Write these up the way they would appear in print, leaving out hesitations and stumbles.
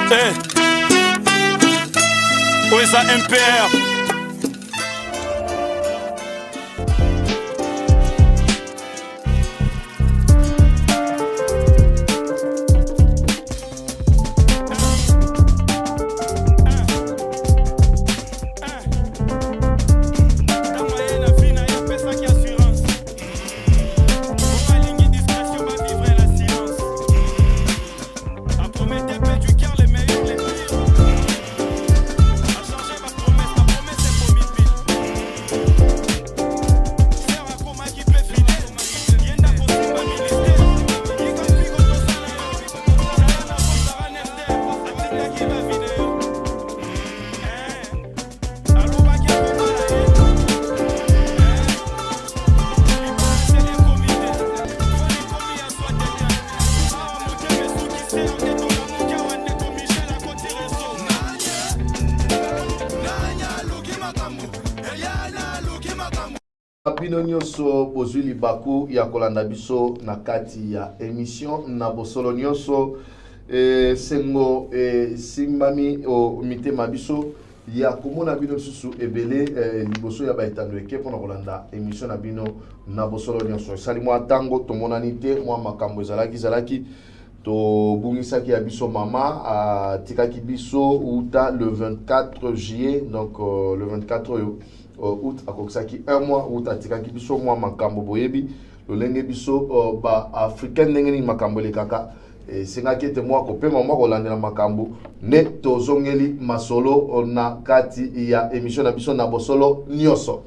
Hey, où est ça MPR? Bino nyonso bozwi libaku ya kolanda biso na kati ya émission na bosolo nyonso sengo simbami o mitema biso ya komona bino susu ebele liboso ya baetando eke pona kolanda émission na bino na bosolo nyonso sali mwa tango tomonani te mwa makambo ezalaki to bungisaki ya biso mama tikaki biso uta le 24 juillet donc le 24 août akokisaki un mois août atikaki biso mwa makambo boyebi lolenge biso ba africain ndenge nini makambo elekaka sengaki ete mwa kopema mwa kolandela makambo nde tozongeli masolo na kati ya émission na biso na bosolo nyonso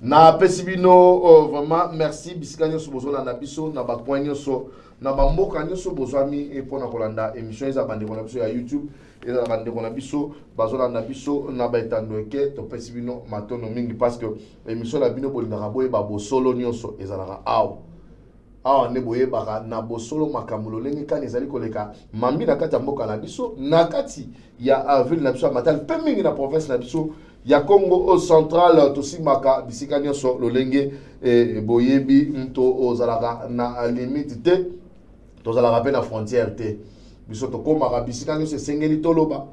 na pesi bino vraiment merci bisika nyonso bozolanda biso na bacoin nyonso na bamboka nyonso bozwami mpona kolanda émission eza bandeko na biso ya YouTube eza bandeko na biso bazolanda biso na baetando eke topesi bino matono mingi parce que émission na bino bolingaka boyeba bosolo nyonso ezalaka awa nde boyebaka na bosolo makambo lolenge kani ezali koleka mambi na kati ya mboka na biso na kati ya ville na biso ya Matadi mpe mingi na province na biso ya Congo central tosimaka bisika nyonso lolenge boyebi nto ozalaka na limite te tozalaka pe na frontière te biso tokomaka bisika nyonso esengeli toloba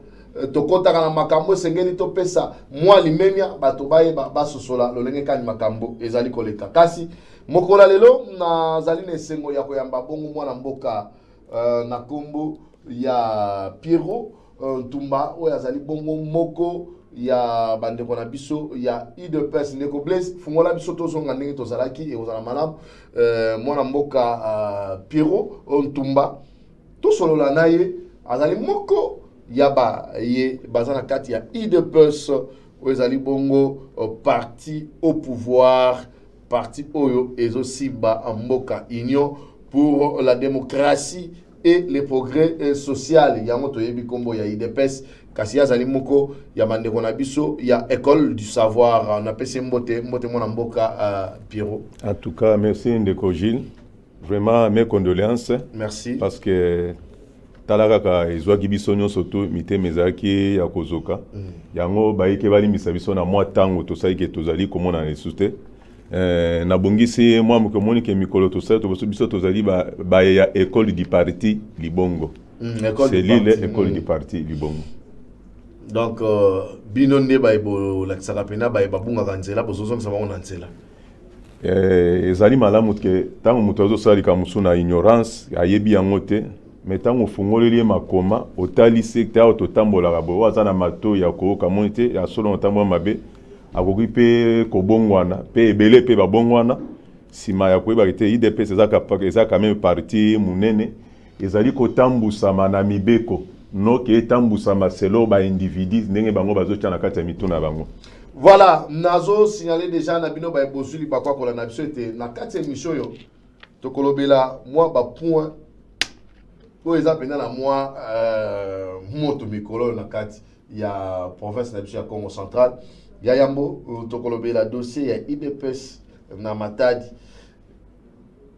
tokotaka na makambo esengeli topesa mwa limemia bato bayeba basosola lolenge kani makambo ezali koleka kasi mokola lelo nazali na esengo ya koyamba bongo mwana mboka na kombo ya Piero Ntumba oyo azali bongo moko ya bandeko na biso ya UDPS Ndeko Blaise fungola biso tozonga ndenge tozalaki ekozala malamu mwana mboka Piero Ntumba tosolola na ye azali moko ya ba ye baza na kati ya UDPS oyo ezali bongo parti au pouvoir parti oyo ezosimba mboka Union pour la démocratie et le progrès social yango toyebi kombo ya UDPS kasi azali moko ya bandeko na biso ya école du savoir on appelle mbote mona mboka Piero. En tout cas merci Ndeko Gilles, vraiment mes condoléances. Merci parce que talaka ezwaki biso nyonso to mitema ezalaki ya kozoka yango bayike balimbisa biso na mwa tango tosaliki tozali komona na lisusu te na bongisi mwa mokomoni ke mikolo tosali to biso tozali ba ya école du parti Libongo. C'est l'île école du parti Libongo. Donc bino nde bayebo la sakapena bayeba bunga kanzela bozozong sama ona nzela ezali malamu ke tango muto azosali ka musuna ignorance ayebi yango te mais tango fungoleli makoma otali secteur ototambola bo wazana mato ya koka monite ya solo otambo mabe akoki pe kobongwana pe ebele pe babongwana sima ya koyeba te IDPS eza quand même parti munene ezali kotambusama na mibeko no ke etambusama selo ba individu ndenge bango bazotia na kati ya mituna bango. Voilà, nazo signaler déjà na bino ba ebosuli bakwa kola na biso ete na kati ya émission yo tokolobela moi ba point po eza pena na moi moto mikolo na kati ya province na biso ya Congo central ya yambo tokolobela dossier ya IDPS na Matadi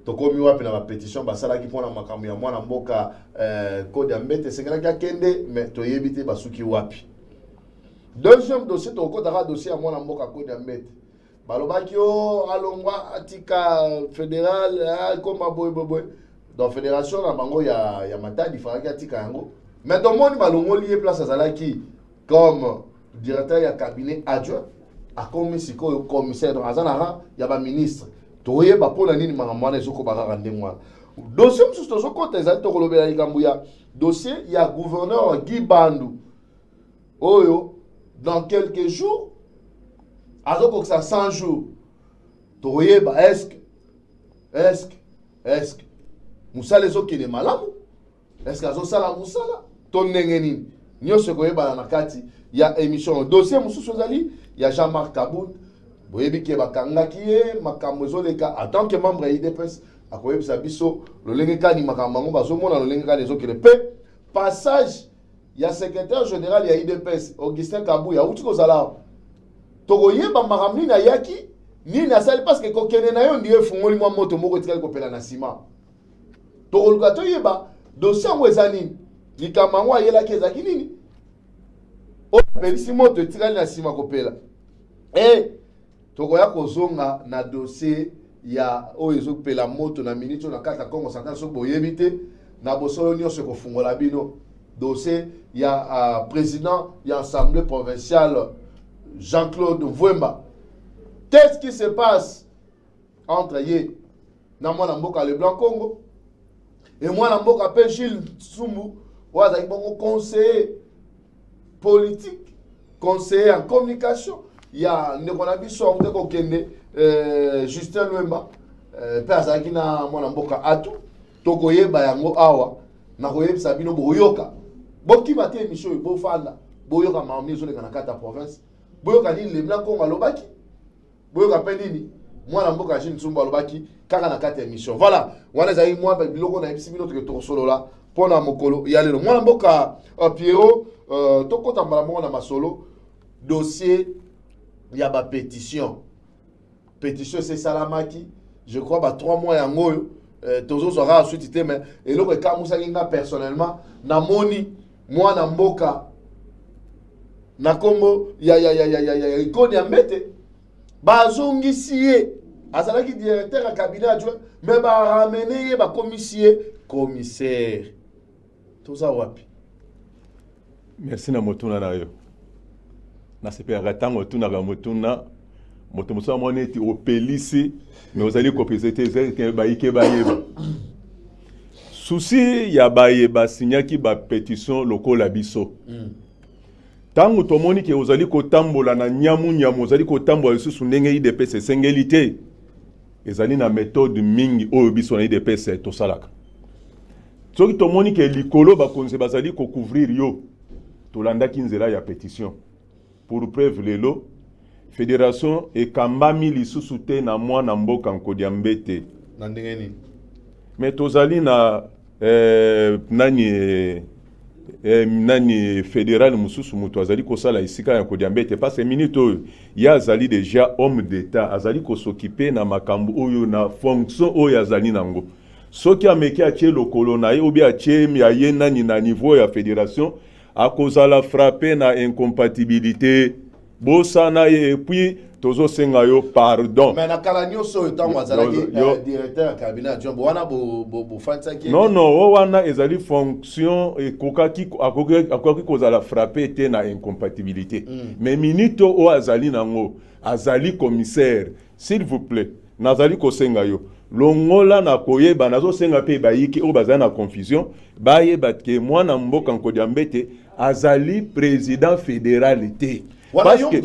tokomi wapi na pétition basalaki mpona makambo ya mwana mboka code ya mbete sengelaki akende mais toyebi te basuki wapi. Deuxième dossier tokotaka dossier ya mwana mboka code ya mbete balobaki o alongwa atika fédéral komba boy donc fédération na bango ya Matadi falaki atika yango Mais dans le monde, il y a place à qui comme directeur du cabinet adjoint, à commissaire de Razanara, il y a un ministre. Tu vois, pour la ligne, dossier, dossier, il y a gouverneur Guy Bandou. Oyo, dans quelques jours, alors que ça 100 jours, tu vois, est-ce que, Moussa les autres qui est malade, est-ce que ça la Moussa là, ton n'engeni, n'y se connaît pas dans la carte, il y a émission, dossier Moussa Sozali, il y a Jean-Marc Kaboun, boyebi qui est bakanga qui est, makamozo les cas, en tant que membre de l'IDPS, à quoi il s'habille, le lengeka ni makamango, baso mona le lengeka les autres qui le paient, passage. Il y a secrétaire général, il y a IDPS, Augustin Kabou, il y a Outiko Zala. Togoye, Bamaramni, na yaki, ni na sali parce que kokene na yon diye fungoli mwa moto moko tika ko pela na sima. Togoluka toyeba, dossier mwezani, ni kamangwa yela kezaki nini? O pelisi moto tika na sima ko pela. Togoya kozonga na dossier ya oyezo pela moto na minito na kata Kongo Central so boyebite na bosolo nyonso ko fungola bino. Dossier, il y a président, il y a assemblée provinciale Jean-Claude Vouemba. Qu'est-ce qui se passe entre Yé, Namwa Namboka le Blanc Congo, et moi Namboka appelle Gilles Tsumbu, ou à bon conseiller politique, conseiller en communication. Il y a Nekonabiso, Justin Vouemba, Père Zagina Mwanamboka Atu, Tokoye Bayango Awa, Nakoye Sabino Boyoka. Boki mate émission et bofanda boyoka mamni zo na kata province boyoka ni le blanc Congo alobaki boyoka penini mwana mboka Jean Tsumba alobaki kaka na kata émission voilà wana zai moi biloko na ebisi bino to solo la pona mokolo ya lelo mwana mboka Pierrot tokota mbala mo na masolo dossier ya ba pétition c'est salamaki je crois ba 3 mois ya ngoyo tozo sera ensuite mais et le ka musa kinga personnellement na moni moi na mboka na Congo ya ikoni ya mbete bazongisiye azalaki directeur à cabinet adjoint mais ba ramener ba commissaire tout ça wapi. Merci na motuna na yo na sepera tango tuna ga motuna moto musa mwana eti opelisi mais ozali ko présenter que ba ike ba yeba. Souci ya bayeba signaki ba pétition lokola biso. Tango tomoni ke ozali ko tambola na nyamu ozali ko tambola lisusu ndenge IDPS sengelité. Ezali na méthode mingi oyo biso na IDPS to salaka. Soki tomoni ke likolo ba konse bazali ko couvrir yo. Tolandaki nzela ya pétition. Pour preuve lelo fédération et kambami lisusu te na mwana mboka nkodia mbete. Na ndenge ni. Mais tozali na nani fédéral mususu mutu azali kosala isika ya kodiambete parce que minito ya azali déjà homme d'état azali ko s'occuper na makambo oyo na fonction oyo azali nango soki ameki atie lokolo na ye obi atie ya ye nani na niveau ya fédération akozala frapper na incompatibilité bosana ye et puis tozo senga yo pardon. Mais na kalanyo so etant wazalaki directeur cabinet adjoint wana bo fansa ki. Non wana ezali fonction et kokaki akoki kozala frapper te na incompatibilité. Mais minito o azali nango azali commissaire s'il vous plaît nazali ko senga yo longola na koyeba nazo senga pe bayiki o bazana na confusion bayeba ke mwana mboka nkodiambete azali président fédéralité. Parce que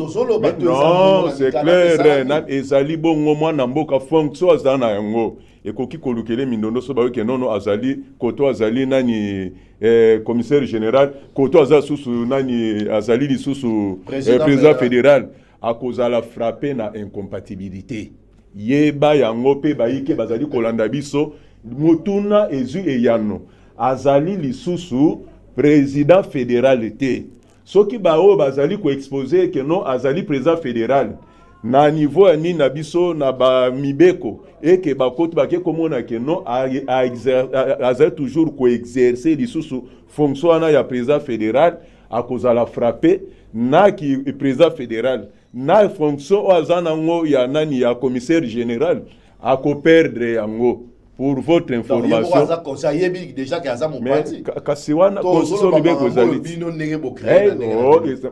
non, c'est clair, ezali bongo mwana mboka fonction azana yango ekoki kolukele mindondo so bawe ke nono azali koto azali nani commissaire général koto azali susu nani azali lisusu président fédéral akozala frapper na incompatibilité yeba yango pe bayike bazali kolanda biso mutuna ezu eyano azali lisusu président fédéralité. Ce qui bao bazali ko exposer que non azali président fédéral na niveau ni na biso na ba mibeko et que ba kote ba ke komona que non azali toujours ko exercer lisusu fonction na ya président fédéral a cause la frapper na ki président fédéral na fonction azana ngo ya nani ya commissaire général a ko perdre yango pour votre information. Déjà qu'il y a mon parti. Kasiwana constitution mibeko zali.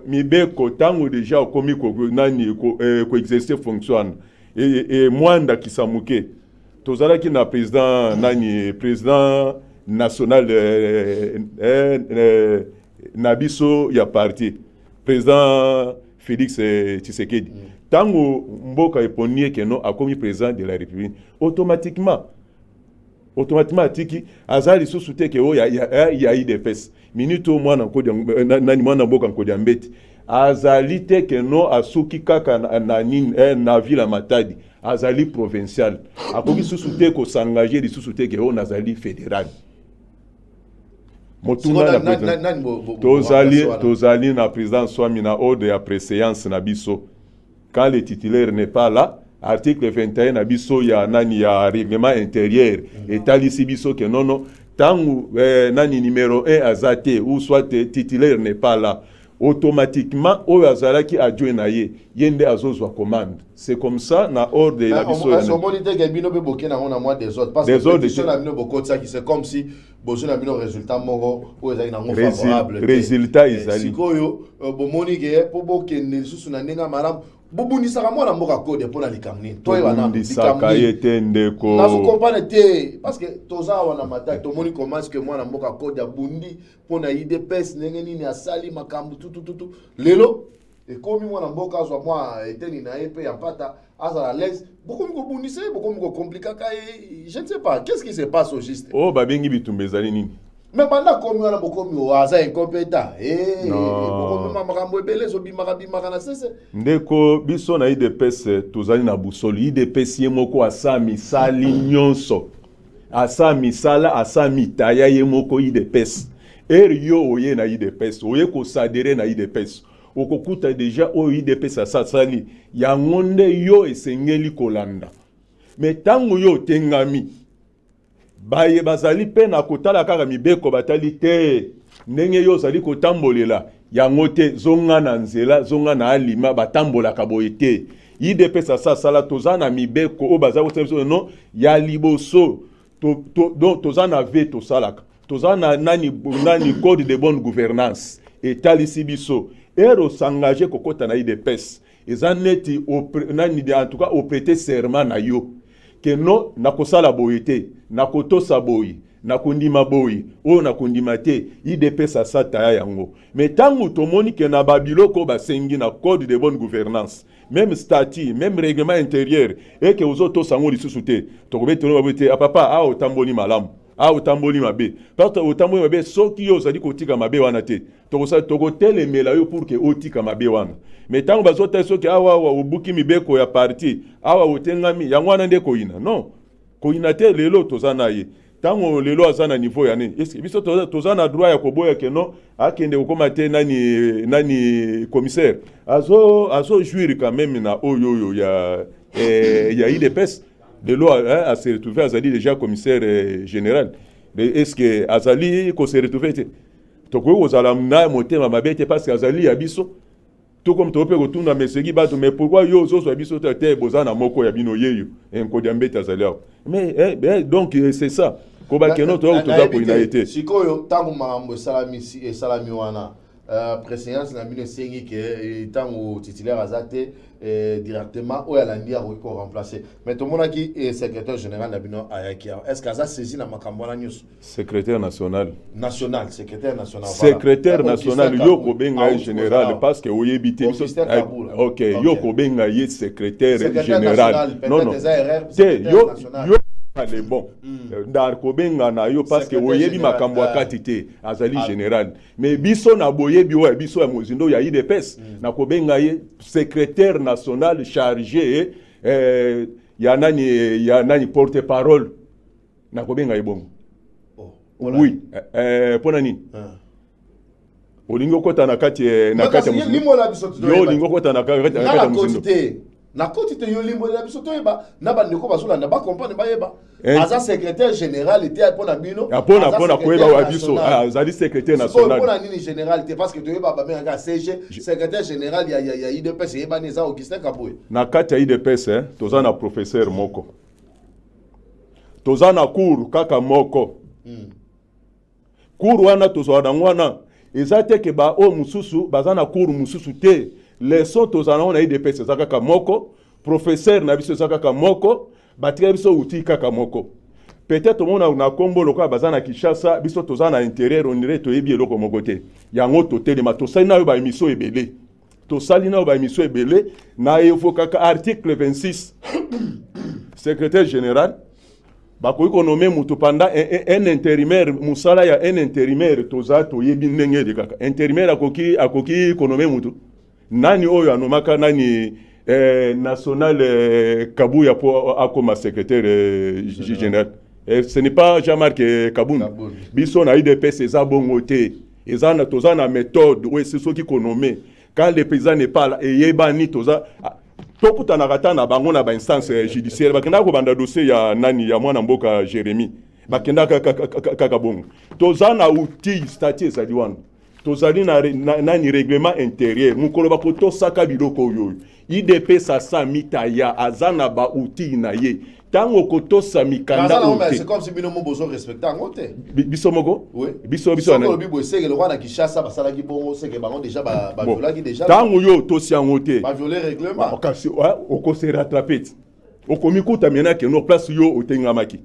Mibeko tango déjà komi ko nani ko exercer fonction et mwanda kisamuke. Tozala ki na président nani président national nabiso ya parti président Félix Tshisekedi. Tango mboka eponie que non a commis président de la République automatiquement atiki azali susute ke o ya IDPS minute au moins nani mwana mboka nkodia mbeti azali te ke no asuki kaka na ville Matadi azali provincial akoki susute ko s'engager di susute ke o nazali fédéral motuna na tozali na président swami na ordre ya préséance na biso quand le titulaire n'est pas là. Article 21 na biso ya nani ya règlement intérieur etalisi biso que non tangu nani numéro 1 azate ou soit titulaire n'est pas là automatiquement o azalaki adjoint na yende azozwa commande. C'est comme ça na ordre na biso ya monité que bino be bokena on a moi des autres parce que sur la bino boko ça qui c'est comme si bozo na bino résultat moko o ezali na ngo favorable résultat izali sikoyo bomoni ke po bokende susu na ndenga maram bobundisaka mwana mboka code pour la likamni toi wana bundisaka yete ndeko na vous comprenez te parce que toza wana mata to moni commence que mwana mboka code ya bundi pona IDPS ndenge nini asali makambu tutututu lelo et comme mwana mboka zo moi eteni na epe ya pata azala l'aise beaucoup mko bundise beaucoup mko compliqué je ne sais pas qu'est-ce qui se passe au juste oh babengi bitumbezali nini. Mais pendant qu'on a beaucoup de hasard incompétent, beaucoup de makambo ebele zo bimaka na sese. Ndeko biso na IDPS tozali na busoli IDPS yemoko asami sali nyonso. Asami sala asami taya yemoko IDPS. Yo oye na IDPS, oye ko sadere na IDPS. Okokuta deja o IDPS asasali yangonde yo esengeli kolanda. Mais tango yo tengami baye bazali pe na kotala kaka mibeko batali te ndenge yo zali kotambolela yango te zonga na nzela zonga na alima batambola kaboye te IDPS sala tozana mibeko o bazali kotambola no ya liboso tozana veto salaka tozana nani code de bonne gouvernance etalisi biso ero s'engager kokota na IDPS ezaneti nani en tout cas au prêter serment na yo que non nakosala boyete nakotosa boyi nakundima boyi o nakundima te IDPS asata yango mais tangu tomoni ke na babiloko basengi na code de bonne gouvernance même statut même règlement intérieur et que ozoto sango lisusu te tokobete no babete papa a otamboli malamu a otamboli mabe parce que otamboli mabe soki yo zali kotika mabe wana te tokotelemela yo pour que otika mabe wana mais tango bazota soki awa obuki mibeko ya parti awa otengami yango wana nde koina non koina te lelo tozana ye tango lelo azana niveau ya nini est-ce que biso tozana droit ya koboya ke non akende kokoma te nani commissaire azo jouir quand même na oyo ya IDPS lelo a se retrouver azali déjà commissaire général mais est-ce que azali ko se retrouver te toko ozala na motema mabete parce que azali ya biso tout comme tu peux retourner mais c'est qui bat mais pourquoi yo zo so biso te bozana moko ya bino yeyo enkodia mbeta azali mais donc c'est ça ko ba keno to za ko inaité sikoyo tangu mambo salami wana préséance na bino sengi ke tangu titulaire azate directement o ya landia ko remplacer mais to mona ki secrétaire général na bino ayakia est-ce que ça saisi na makambo na news secrétaire national secrétaire national yo ko benga général parce que oyebite OK yo ko benga ye secrétaire général non yo allez bon ndar ko benga na yo parce que oyebi makambo akati te azali général mais biso na boyebi wa biso ya mozindo ya IDPS na ko benga ye secrétaire national chargé ya nani porte-parole na ko benga ibongo oui pona nini olingo kota na kati ya mozindo yo olingo kota na kati ya mozindo na koti te yo limbo la biso to yeba na ba ndeko bazula na ba comprendre ba yeba aza secrétaire général était pour na bino apona ko yeba wa biso azali secrétaire national pour na nini général te parce que to yeba ba benga CG secrétaire général ya IDPS yeba neza Augustin Kaboye na kati ya IDPS toza na professeur moko tozana cour kaka moko cour wana tozwa wana eza te ke ba o mususu bazana cour mususu te leçon tozana on a IDPS eza kaka moko professeur na biso eza kaka moko batika biso uti kaka moko peut-être mona na kombo loka bazana Kinshasa biso tozana intérieur on dirait toyebi eloko moko te yango totelema tosali na yo ba émission ebele tosali na yo ba émission ebele na evoka article 26 secrétaire général bakoki konomé mutu pendant un intérimaire musala ya un intérimaire toza toyebi ndenge de kaka intérimaire akoki konomé mutu nani oyo anomaka nani national Kabuya po akoma secrétaire général ce n'est pas Jean-Marc Kaboun biso na IDPS eza bongo te eza na toza na méthode oyo c'est ceux qui konomé quand le président n'est pas là eyebani toza tokutana kata na bango na ba instance judiciaire bakenda ko banda dossier ya nani ya mwana mboka Jérémy bakenda kaka bongo toza na outil statut ezali wana tozali na nani règlement intérieur mukolo bakoto saka biloko oyo IDPS asa mitaya azana ba outil na ye tango kotosa mikanda ote c'est comme si bino mo bozo respecter ngote biso moko oui biso na bibo seke le roi na Kinshasa basala ki bongo seke bango déjà ba viola ki déjà tango yo tosi ngote ba violer règlement okasi oko se rattraper okomi kuta mena ke no place yo otengamaki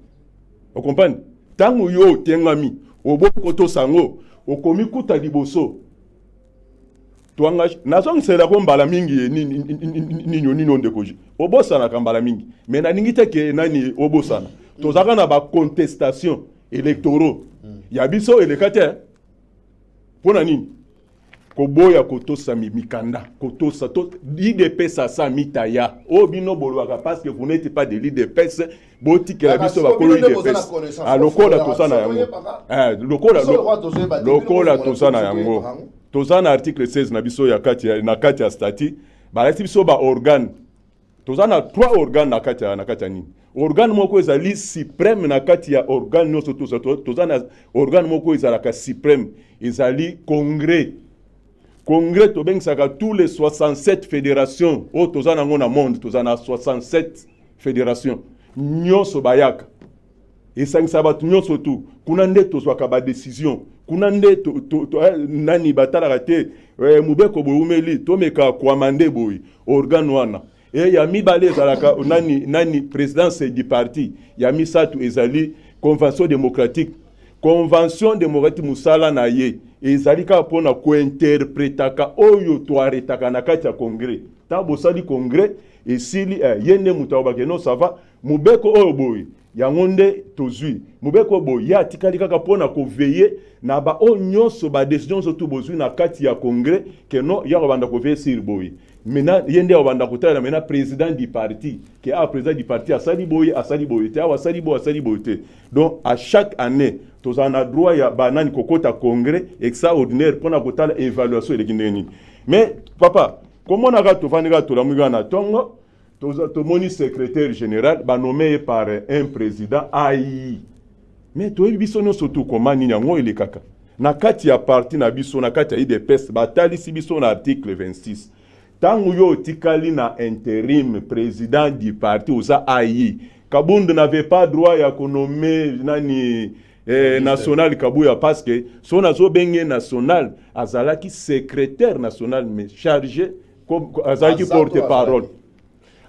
o comprendre tango yo otengami oboko tosango okomi kuta liboso tuangaje nazong sera ko mbala mingi nino ndekoji obosana ka mbala mingi mais na ningite ke nani obosana tozaka na ba contestation électoraux ya biso elekate pona nini koboya kotosa mikanda kotosa to IDPS sa mitaya obino bolwaka parce que vous n'êtes pas de l'IDPS boti que la biso ba kolo IDPS lokola tosana yango lokola tosana yango tozana article 16 na biso ya kati ya statut balati biso ba organe tozana 3 organes na kati ya nini organe moko ezali suprême na kati ya organe nyonso tozana organe moko ezalaka suprême ezali congrès tobengisaka tous les 67 fédérations o tozana ngo na monde tozana 67 fédérations nyonso bayaka esangisa bato nyonso tu kuna nde tozwaka ba décision kuna nde nani batalaka te mubeko boumeli tomeka kwamande boy organe wana ya mibale ezalaka nani présidence du parti ya misatu ezali convention démocratique musala na ye ezali ka pona kointerprétaka oyo toaretaka na kati ya congrès ta bosali congrès esili yende mutabake no sava mubeko oyo boy yango nde tozwi mubeko boy ya tikali kaka pona ko veiller na ba o nyonso ba décision surtout bozwi na kati ya congrès que no ya ko banda ko veiller sur boy maintenant yende o banda ko tala maintenant président du parti que a président du parti asali boy te asali boy te donc à chaque année tozana droit ya banani kokota congrès extraordinaire pona ko tala évaluation elekindeni mais papa comment on a tovandika tolamuga na tongo tomoni secrétaire général nommé par un président AI mais toyebi biso nyonso tu koma nini yango elekaka na kati ya parti na biso na kati ya IDPS batalisi biso na article 26 tango yo tikali na intérim président du parti oza AI Kabund n'avait pas droit ya nommer nani national Kabuya parce que son azo benye national azalaki secrétaire national mais chargé comme azalaki porte-parole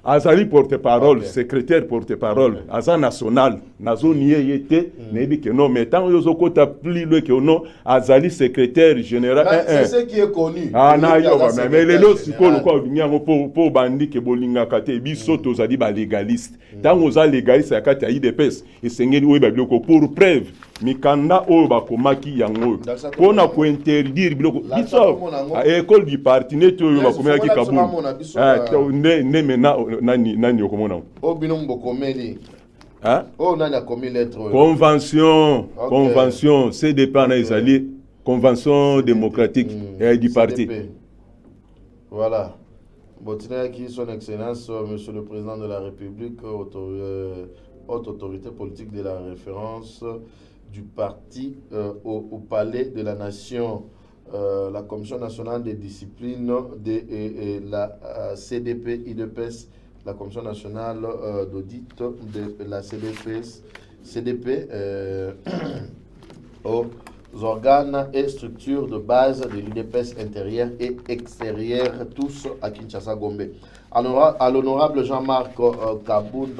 azali porte-parole secrétaire porte-parole aza national nazo nié yete nebi que non mais tant yo zokota plus le que non azali secrétaire général c'est ce qui est connu na yo mais les lots sikolo ko binyango po bandi ke bolinga kate biso tozali ba légaliste tant oza légaliste ya kati ya IDPS esengeli oyo ba biloko pour preuve mikanda oyo bakomaki yango pona ko interdire biloko biso école du parti neto oyo bakomaki Kaboul ne mena nani okomona obino mbokomeli nani akomi lettre convention CDP na ezali convention démocratique du parti voilà botinaki son excellence monsieur le président de la République haute autorité politique de la référence du parti au palais de la nation la Commission nationale des disciplines de la CDP IDPS, la Commission nationale d'audit de la CDPS CDP aux organes et structures de base de l'UDPS intérieur et extérieur, tous à Kinshasa Gombe. À l'honorable Jean-Marc Kaboun,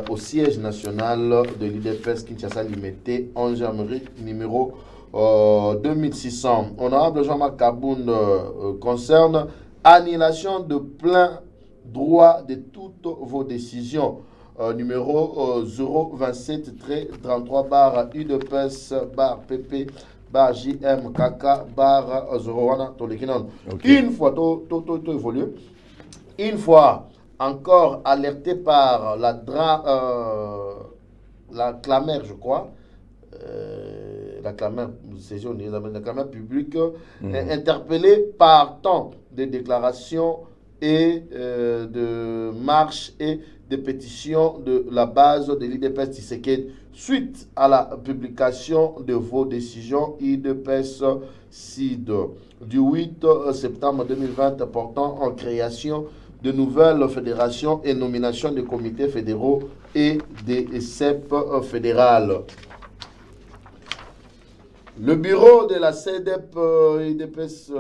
au siège national de l'UDPS Kinshasa Limité, 11 janvier, numéro 2600. Honorable Jean-Marc Kaboun concerne annulation de plein droit de toutes vos décisions. Numéro 027-33 bar UDPS bar PP bar JMKK bar 01 Tolekinon. Une fois évolué, une fois encore alerté par la clameur, je crois, la clameur publique, interpellé par tant de déclarations et de marches et de pétitions de la base de l'IDPS Tshisekedi suite à la publication de vos décisions IDPS SID du 8 septembre 2020 portant en création de nouvelles fédérations et nomination des comités fédéraux et des CEP fédérales. Le bureau de la CEDEP IDPS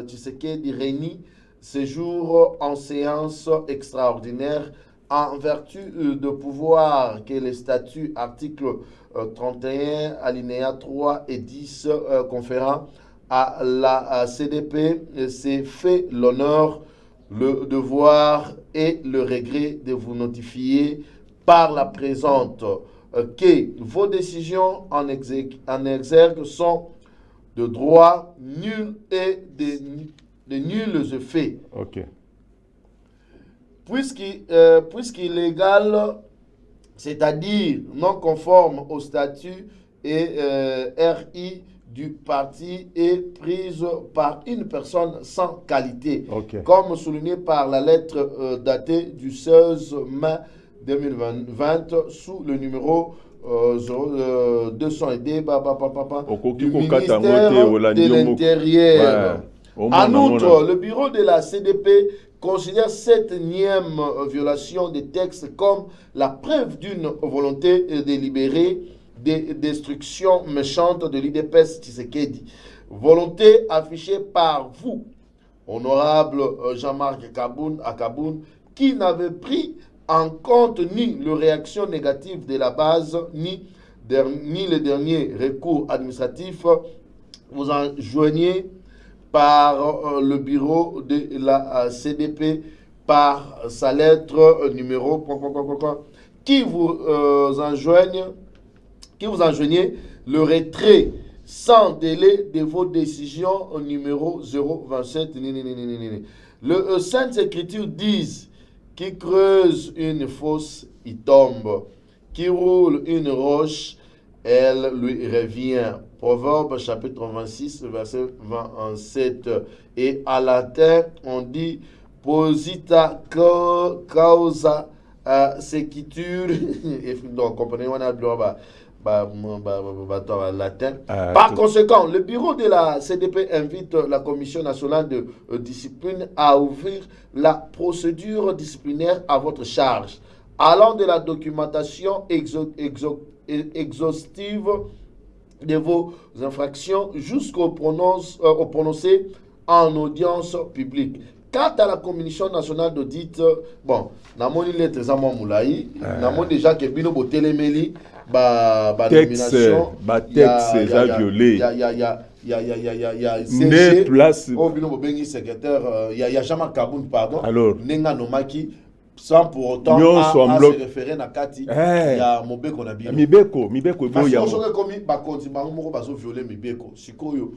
Tshisekedi réunit ce jour en séance extraordinaire en vertu de pouvoir que les statuts articles 31, alinéa 3 et 10 conférant à la CDP s'est fait l'honneur, le devoir et le regret de vous notifier par la présente que vos décisions en exergue sont de droit nul et de nuls effets. Ok. Puisqu'illégal, c'est-à-dire non conforme au statut et RI du parti, est prise par une personne sans qualité, comme souligné par la lettre datée du 16 mai 2020 sous le numéro 200 du ministère de l'Intérieur. En outre, le bureau de la CDP considère cette énième violation des textes comme la preuve d'une volonté délibérée de destruction méchante de l'IDPS Tshisekedi. Volonté affichée par vous, honorable Jean-Marc Kaboun, qui n'avait pris en compte ni les réactions négatives de la base, ni les derniers recours administratifs. Vous en joignez par le bureau de la CDP par sa lettre numéro qui vous enjoignez le retrait sans délai de vos décisions au numéro 027. Le Sainte Écriture disent qui creuse une fosse, il tombe, qui roule une roche, elle lui revient. Proverbe chapitre 26, verset 27. Et à latin, on dit posita causa sequitur. Donc, comprenez, on a latin. Par conséquent, le bureau de la CDP invite la Commission nationale de discipline à ouvrir la procédure disciplinaire à votre charge, allant de la documentation exhaustive de vos infractions jusqu'au prononcé en audience publique. Quant à la Commission nationale d'audit, bon, namoni lettre zamo moulaï, namoni déjà que bino botelemeli nomination, texte violé. Il y a CG, place au bino bengi secrétaire, il y a Jean-Marc Kaboun, pardon. Alors, nenga nomaki sans pour autant à se référer na kati il y a mobeko na bien mibeko bo ya parce que comme ba konti ba moko bazo violer mibeko sikoyo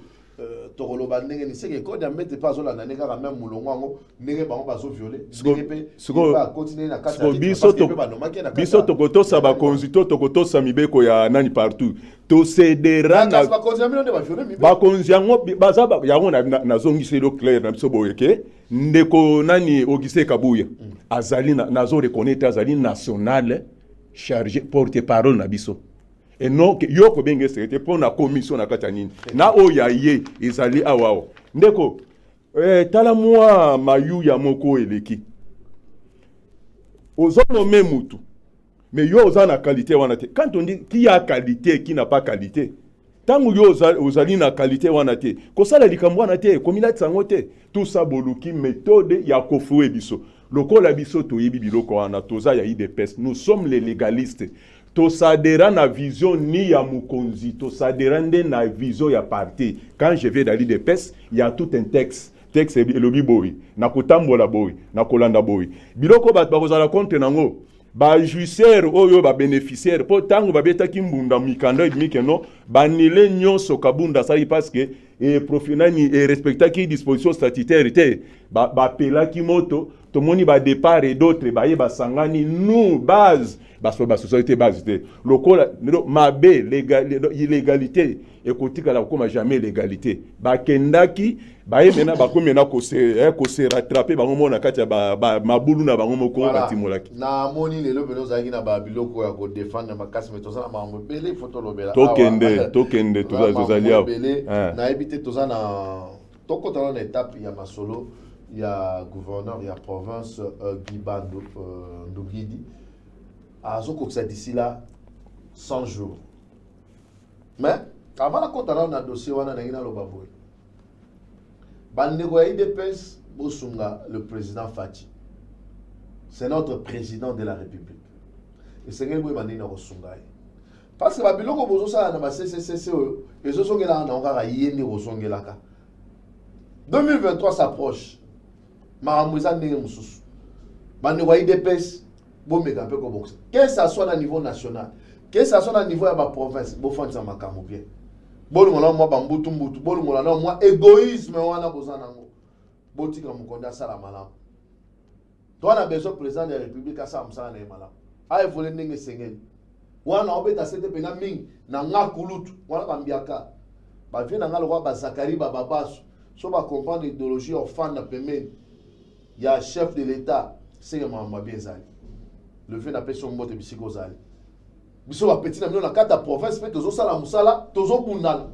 tokoloba ndenge ni seke ko da mete pas zola na nega ka même mulongo ngo ndenge ba bazo violer siko ba continuer na kati biso tokotosa ba konzito tokotosa mibeko ya nani partout to cédera na ba konzi mino de ba violer mibeko ba konzi yango baza yango na zongiselo clair na biso boyeke ndeko nani Auguste Kabuya azali nazo reconnaître azali national chargé porte-parole na biso et non yoko benge secrétaire pour na commission na katanini na oya ye ezali awao ndeko tala moi mayu ya moko eleki ozono memutu mais yo oza na qualité wana te. Quand on dit qui a qualité et qui n'a pas qualité, tango yo ozali na qualité wana te, kosala likambo wana te, komilati sango te. Tout ça boluki méthode ya kofuwe biso. Lokola biso toyebi biloko wana toza ya IDPS. Nous sommes les légalistes. Tosadera na vision ni ya mukonzi, tosadera nde na vision ya parti. Quand je vais dans l'IDPS, il y a tout un texte. Texte elobi boy, na kotambola boy, na kolanda boy. Biloko bat bakozala contre nango. Ba jouisseur oyo ba bénéficiaire po tango ba betaki mbunda mikanda mikeno banile nyonso kabunda sali parce que profinani et respectaki disposition statutaire te ba pelaki moto to moni ba départ et d'autres ba yeba sangani nous base ba société base te lokola mabe illégalité et kotika la koma jamais légalité ba kendaki ba yemena ba komena ko se rattraper ba ngomona kati ba mabulu na ba ngomoko batimolaki na moni lelo beno zaki na ba biloko ya ko défendre makasi meto na mambo belé photo lobela tokende tozali awo na ebité tozana tokota na étape ya masolo ya gouverneur ya province Gibando Ndugidi azoko ça d'ici là 100 jours mais avant la kota na dossier wana na ngina lobaboy bandeko ya IDPS bosunga le président Fachi c'est notre président de la République et c'est ngel boy bandina bosunga parce que ba biloko bozo sala na ba CCCC ezo songela na ngaka yeni bosongelaka 2023 s'approche maramouza ndenge mususu bandeko ya IDPS bomeka pe ko boxe que ça soit à niveau national que ça soit à niveau ya ba province bo fondisa makambo bien bolu mona moi bambutu mbutu bolu mona na moi égoïsme wana bozana ngo botika mukonda sala malamu toi na besoin président de la République asa msana na malamu ay vole ndenge sengeli wana obeta sete pena mingi na ngakulutu wana bambiaka ba vie na ngalo ba Zakari bababasu so ba comprendre l'idéologie ofanda pemeni ya chef de l'État c'est mama bienzali le fait d'appeler son mot de psychosali biso ba petit na na kata province pe tozo sala musala tozo bundana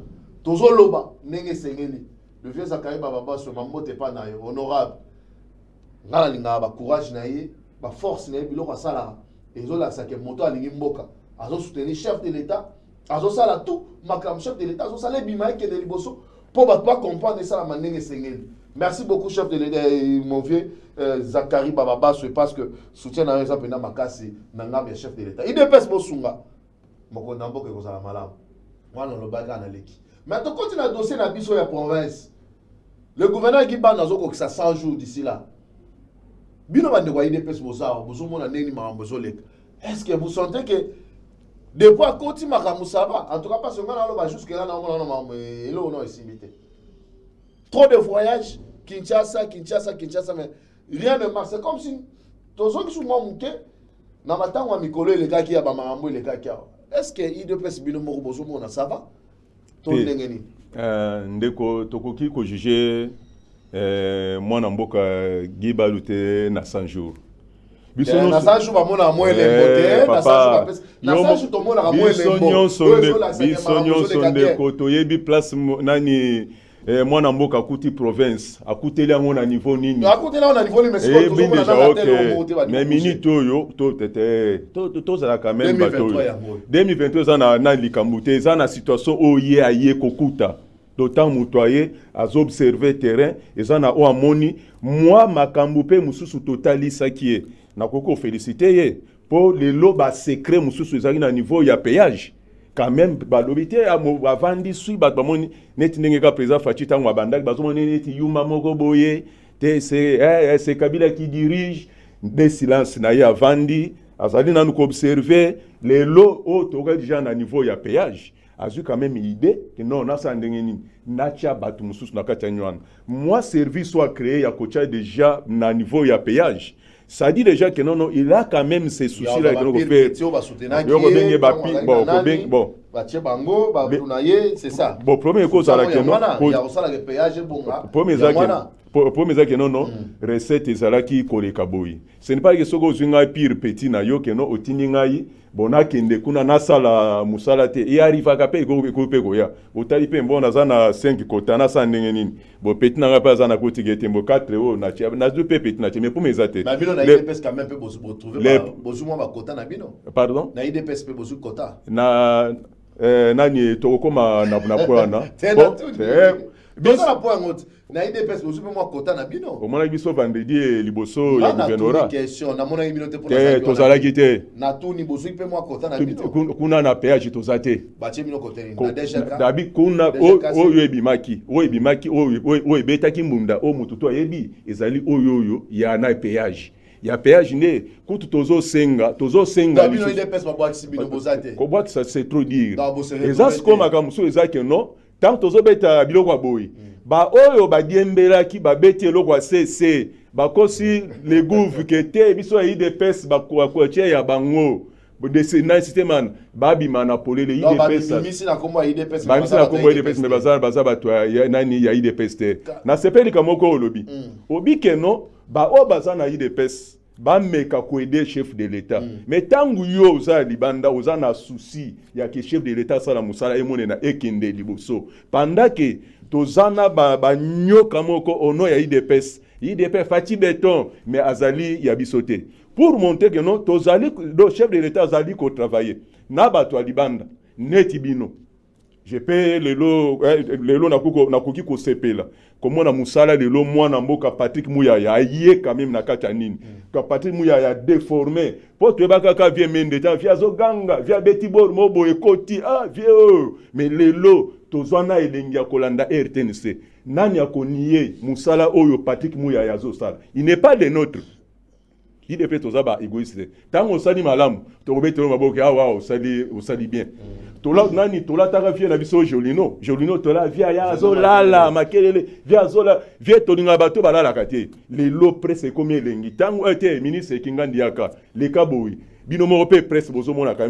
tozo loba ndenge sengeli le vieux Zakari baba so mamote pa na honorable ngala linga ba courage na ye ba force na ye biloko sala ezo la sake moto alingi mboka azo soutenir chef de l'État azo sala tout makam chef de l'État azo sala bima ke de liboso pour ba comprendre ça la ndenge sengeli. Merci beaucoup chef de l'État mon vieux Zakari Bababa parce que soutien na exemple na makasi na ngam chef de l'État IDPS bosunga moko ndambo ke kozala malamu wana lobaka na leki mais to continue na dossier na biso ya province le gouverneur qui ban nazo ko 100 jours d'ici là bino bande kwa IDPS bozawa bozomona neni mambo zoleka est-ce que vous sentez que depuis à côté makamusaba en tout cas pas seulement na loba jusque là na mona mambo elo no esimité trop de voyages Kinshasa, mais rien ne marche. C'est comme si tous ceux qui sont montés, na matango mikolo les gars qui a ba marambo les gars qui a. Est-ce que IDPS bino moko bozo mona ça va? To ndengeni. Ndeko tokoki ko juger mwana mboka Gibalute na 100 jours. Biso na 100 jours ba mona mo elembote, na 100 jours na 100 jours to mona mo elembote. Biso nyonso ndeko toyebi place nani mwana mboka akuti province akuteli yango na niveau nini akuteli yango na niveau nini mais c'est toujours na tele mais minute oyo to tete to za quand même bato 2023 za na likamute za na situation oye aye kokuta d'autant mutoyer az observer terrain eza na o amoni moi makambo pe mususu totalisa kie na koko féliciter ye pour le loba secret mususu ezali na niveau ya péage quand même balobité avant d'issue bamoni net ndenge président Fachi tango abandaki bazomoni neti yuma moko boye te c'est Kabila qui dirige des silences na ya vandi azali nanu ko observer les lots autres déjà na niveau ya péage azu quand même idée que non na sa ndenge nini nacha batu mususu na kati nywana moi service soit créé ya kocha déjà na niveau ya péage. Ça dit déjà que non, il a quand même ces soucis-là. Bon, batie bango batunaye c'est ça bon premier cause à la que non il y a aussi la péage bonga premier ça que non recette ezalaki koleka boyi ce n'est pas que soko zinga pire petit na yo que non otini ngai bona kende kuna nasala musala te et arriva ka pe ko pe ko ya otali pe mbona za na 5 kota na sa ndenge nini bo petit na pa za na koti gete mbo 4 o na tia na du pe petit na tia mais pour mes até na bino na IDPS quand même pe bosu retrouver bosu mo ba kota na bino pardon na IDPS pe bosu kota na nani tokoma na pwana biso na point ngoti na IDPS bosu pe mo kota na bino o mona biso vendredi liboso ya gouvernorat question na mona bino te pour na tozala kite na tuni bosu pe mo kota na bino kuna na péage tozate batie bino kota ni na DGK dabi kuna oyo ebimaki oyo ebetaki mbunda o mututu ayebi ezali oyo ya na péage ya péage ne kutu tozosenga bino IDPS ba boîte bino bozate ko boîte ça c'est trop dire ezas koma kamuso ezake non tant tozobeta biloko ya boyi ba oyo badiembelaki babeti eloko ya cc bakosi le gouv ke te biso ya IDPS bakoatie ya bango na système babima na polele IDPS bamisi na kombo ya IDPS me baza bato ya nani ya IDPS te na sepelika moko olobi obi keno ba o baza na IDPS ba meka ko aider chef de l'état mais tangu yo za libanda oza na souci ya ke chef de l'état sala musala emone na ekende liboso pendant que tozana ba nyoka moko ono ya IDPS fati béton mais azali ya bisote pour monter que non tozali le chef de l'état azali ko travailler na bato libanda neti bino je peux lelo nakoki ko sepela comment na musala lelo mwana mboka Patrick Muyaya yé quand même na katanine ka Patrick Muyaya déformé pour te bakaka vie mendeta via zoganga via betibor mobo ekoti vie mais lelo tozwana elengia kolanda RTNC nani akonié musala oyo Patrick Muyaya zo sala il n'est pas de notre il est peut-être zaba égoïste tant on sali malamu to betelo maboke wa osali bien tola nani tola taka vie na biso jolino tola via ya zo lala makelele via zo la vie tolinga bato balala kate les lo presse comme elengi tango était ministre Kingandi yaka les kaboui bino mo pe presse bozo mona quand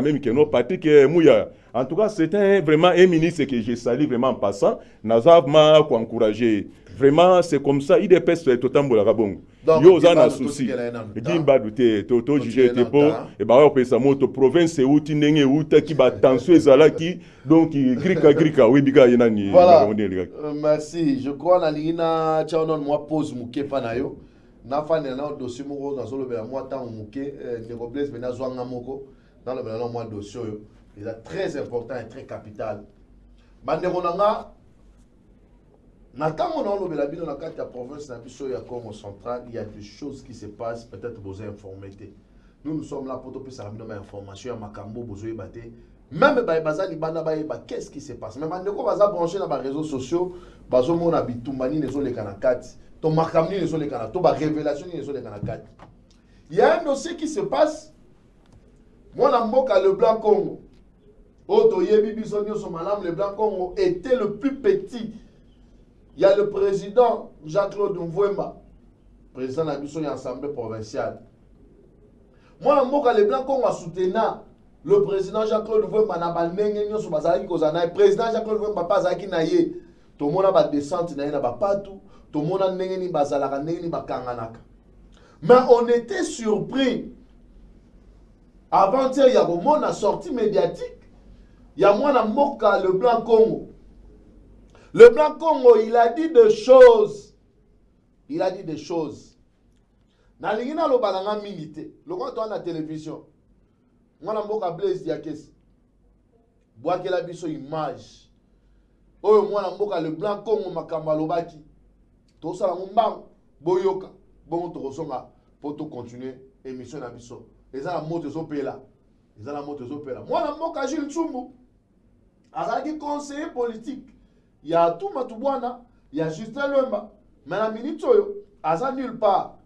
même que non Patrick Mouya en tout cas c'était vraiment un ministre que je salue vraiment en passant nazavma ko encourager vraiment c'est comme ça il dépêche totambola rabongo yo za na souci dimba douté to juger te po et ba o pesa moto province uti ndenge uta ki ba tension ezalaki donc grika oui biga yenani voilà merci je crois na lina chaonon moi pose mukepa na yo na fane na dossier moko na solo be moi tant muke ndeko Blaise bena zwanga moko dans le bena moi dossier yo c'est très important et très capital bandeko nanga Natango na lobela bino na kati ya province na biso ya Congo central, il y a des choses qui se passent, peut-être vous informer. Nous sommes là pour te passer la information ya makambo bozo yebate. Même bazali bana ba qu'est-ce qui se passe. Même ndeko baza branché na ba réseaux sociaux, bazo mona bitumbani nezo le kana kati. To makamni nezo le kana, to ba révélation nezo le kana kati. Il y a un dossier qui se passe. Moi na mboka le Blanc Congo. Oto yebi biso nyoso malam le Blanc Congo était le plus petit. Il y a le président Jean-Claude Mvouemba, président de l'Assemblée provinciale. Moi, je les Blancs ont soutenu le président Jean-Claude Mvouemba na balmenge nyoso bazali kozana président Jean-Claude Mvouemba pas zaki na ye. To mona ba descente na ye na ba patu, to mona ndenge ni bazalaka ndenge ni bakanganaka. Mais on était surpris. Avant-hier, il y a une sortie médiatique. Il y a moi moka le Blanc Congo. Le Blanc Congo, il a dit des choses. Il a dit des choses. Na lingina lo balanga milité. Le quand on a la télévision. Moi na mboka Blaise Diakesi. Boa que la biso image. Oyo moi na mboka le Blanc Congo makamba lobaki. To sala mbang boyoka. Bon to kosonga pour to continuer émission na biso. Eza la moto zo pela. Eza la moto zo pela. Moi na mboka Jules Tsumbu. Azaki conseiller politique. Il y a tout Matubwana, il y a Justin Lemba, mais la minute, Aza nulle part.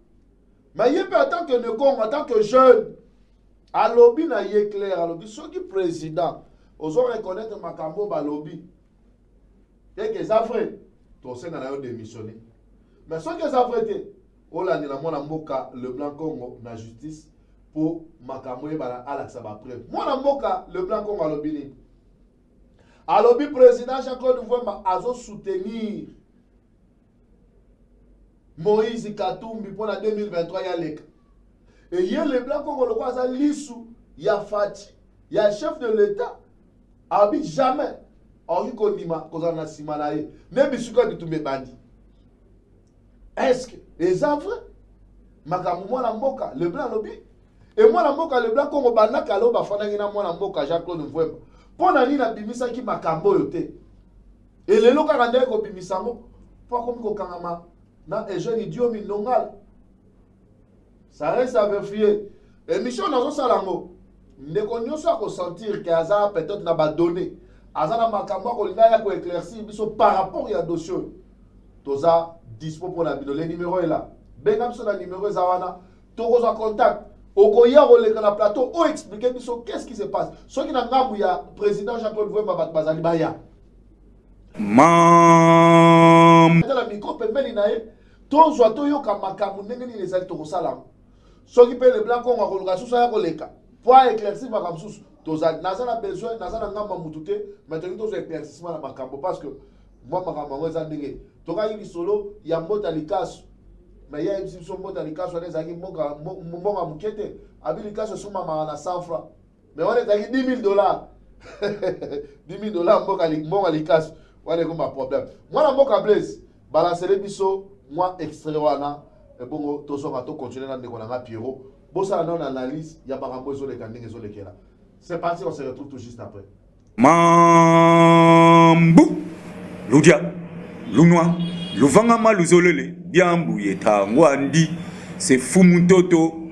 Mais il y a en tant que Nekong, en tant que jeune, à lobby, na y est clair, à lobby, ceux qui président, ils ont reconnaître Makambo, à lobby. Et que ça fait, ton Sénat a démissionné. Mais ceux qui ont fait, oh là, le Blanc Congo, la justice, pour Makamoye bala Alaksa ba preuve. Moi na mboka le blanc Congo alobini. Alobi président Jean-Claude Mvouemba azo soutenir Moïse Katumbi pour la 2023 ya leka. Et hier le blanc Congo le quoi ça lisu ya Fati, ya chef de l'État abi jamais ori konima kozana simanaye. Ne bisuka bitumbe bandi. Est-ce que les vrai Makamouma na mboka le blanc lobby et moi na mboka le blanc Congo bana kalo ba fana ngina moi na mboka Jean-Claude Mvouemba. Pona ni na bimisa ki makambo yote. Et lelo kaka ndeko ko bimisa ngo po komi ko kangama na jeune idiot mi nongal. Ça reste à vérifier. Et mission nazo salango. Ndeko nyoso ko sentir que aza peut-être na ba donner. Aza na makambo ko linga ya ko éclaircir biso par rapport ya dossier. Toza dispo pour la vidéo. Le numéro est là. Bengam sur la numéro zawana. Toko za contact. Okoya roleka na plateau o expliquer biso qu'est-ce qui se passe. Ce qui na ngambu ya président Jean-Claude Mvouemba bazali baya. Mam. La micro pembeni nae. Tozwa toyoka makambo ndenge ni les toko salam. Ce qui peut le blanc Congo akoluka susu ya koleka. Pour éclaircir makambo susu. Toza nazana besoin nazana ngamba mutute. Maintenant tozo éclaircissement na makambo parce que moi makambo ngeza ndenge. Toka yi solo ya mbota likasu. Mais il y a une situation où les cas sont des amis, mon amouquette, avec les cas sont à 100 francs. Mais on est à 10 000 dollars. 10 000 dollars, mon à les cas, on est comme un problème. Moi, la moque à Blaise, balancer les bisous, moi, extrait, et bon, tous on va tout continuer dans le Pierrot. Bon, ça, on analyse, il y a pas un besoin de gagner les autres. C'est parti, on se retrouve tout juste après. Mambu, Loudia, Lounois. Luvangama luzolele biambu yetango andi c'est Fumutoto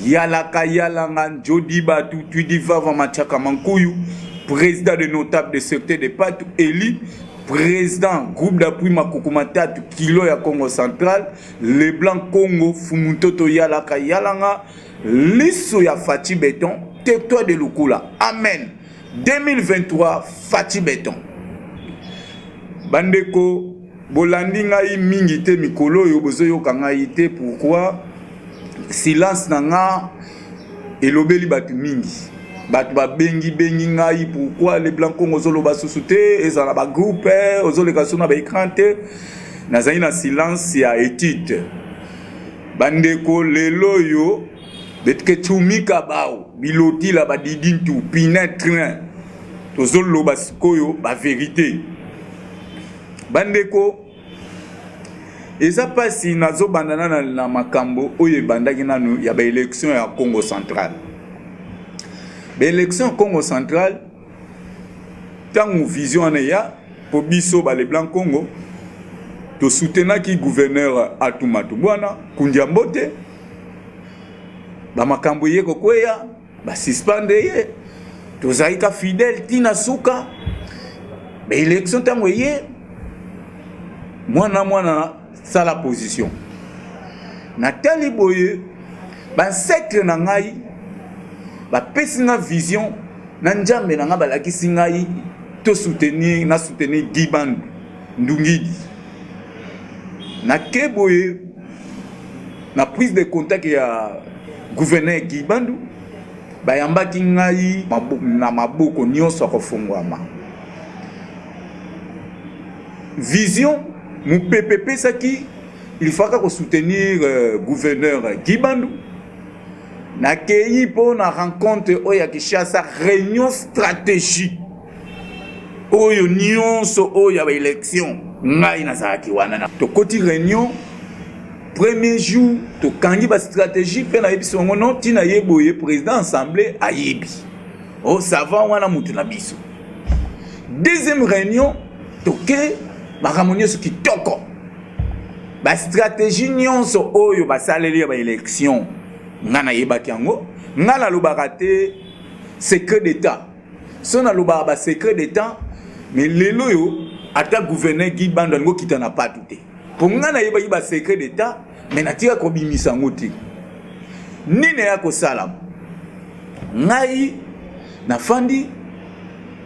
yalaka yalanga Jodi Batu Tuidiva Machaka Mankuyu président de notable de secteur de Patu élu président groupe d'appui Makukumatatu kilo ya Congo central les blancs Congo Fumutoto yalaka yalanga liso ya Fati Béton territoire de Lukula amen 2023 Fati Béton bandeko bolandi ngai mingi te mikolo yo bozoyo kangai te pourquoi silence nanga elobeli batu mingi batu ba bengi ngai pourquoi les blancs Congo zolo ba susute ezala ba groupe ozoleka sona ba écran te nazali na silence ya étude bandeko lelo yo betke tumika bao biloti la ba didintu pinetre tozolo ba sikoyo ba vérité bandeko eza pasi nazo bandana na makambo oyo bandaki nanu ya ba élection ya Congo central. Ba élection Congo central tangu vision na ya po biso ba les blancs Congo to soutenaki gouverneur Atumatu bwana Kundiambote ba makambo ye kokweya ba suspendre ye to zaika fidèle tina suka ba élection tangu ye mwana ça la position Nathalie Boye ba secret na ngai ba pesinga vision na njambe na nga ba lakisi ngai to soutenir Guy Bandu Ndungidi na Keboye na prise de contact ya gouverneur Guy Bandu ba yambaki ngai na maboko nyonso akofungwama vision mon PPP saki il faut que soutenir gouverneur Guy Bandu na kei pour na rencontre oya Kinshasa réunion stratégique oyo nyonso oya ba élection ngai na saki wana na to koti réunion premier jour to kangi ba stratégie pe na yebiso ngono tina yeboye président assemblée ayebi o savant wana mutu na biso deuxième réunion to ke bakamonyo so kitoko ba stratégie nyonso oyo basaleli ba élection ngana yebaki yango ngana lobaka te secret d'état sona lobaka ba secret d'état mais lelo yo ata gouverneur Guy Bandu ngo kitana pas tout pour ngana yebaki ba secret d'état mais natika ko bimisa ngoti nine ya ko sala ngai na fandi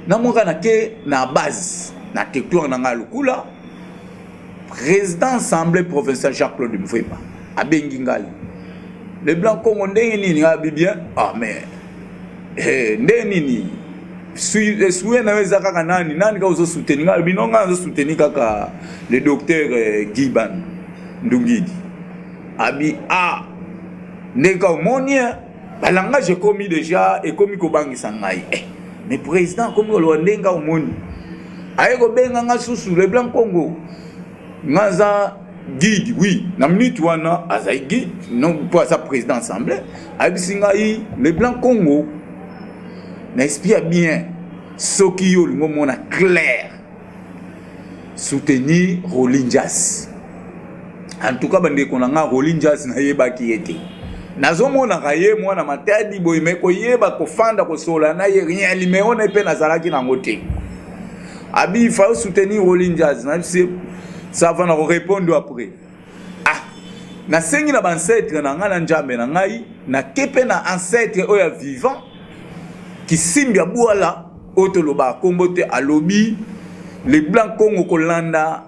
na moka na ke na base na territoire na Lukula président assemblée provinciale Jean-Claude Mvouemba abengi ngali les blancs Congo ndenge nini abi bien ah mais ndenge nini souye na weza kaka nani ka uzo soutenir binonga uzo soutenir kaka le docteur Giban Ndungidi abi ndeka omonia balanga j'ai commis déjà et commis ko bangisa ngai mais président comme lo ndenga omoni ayeko benga nga susu le blanc Congo ngaza guide oui na minute wana azai guide non pour sa président assemblée abisinga le blanc Congo n'espère bien ce qui yo lingo mona clair soutenir Rolling Jazz en tout cas bande ko nga Rolling Jazz na yeba ki ete nazomona kaye mwana matadi boyime ko yeba ko fanda ko sola na ye rien limeona pe nazalaki na ngote abi il faut soutenir Rolling Jazz na ça va nous répondre après na sengi na ancêtre na ngana njambe na ngai na kepe na ancêtre oya vivant qui simbia boala otoloba kombote alobi les blancs Congo kolanda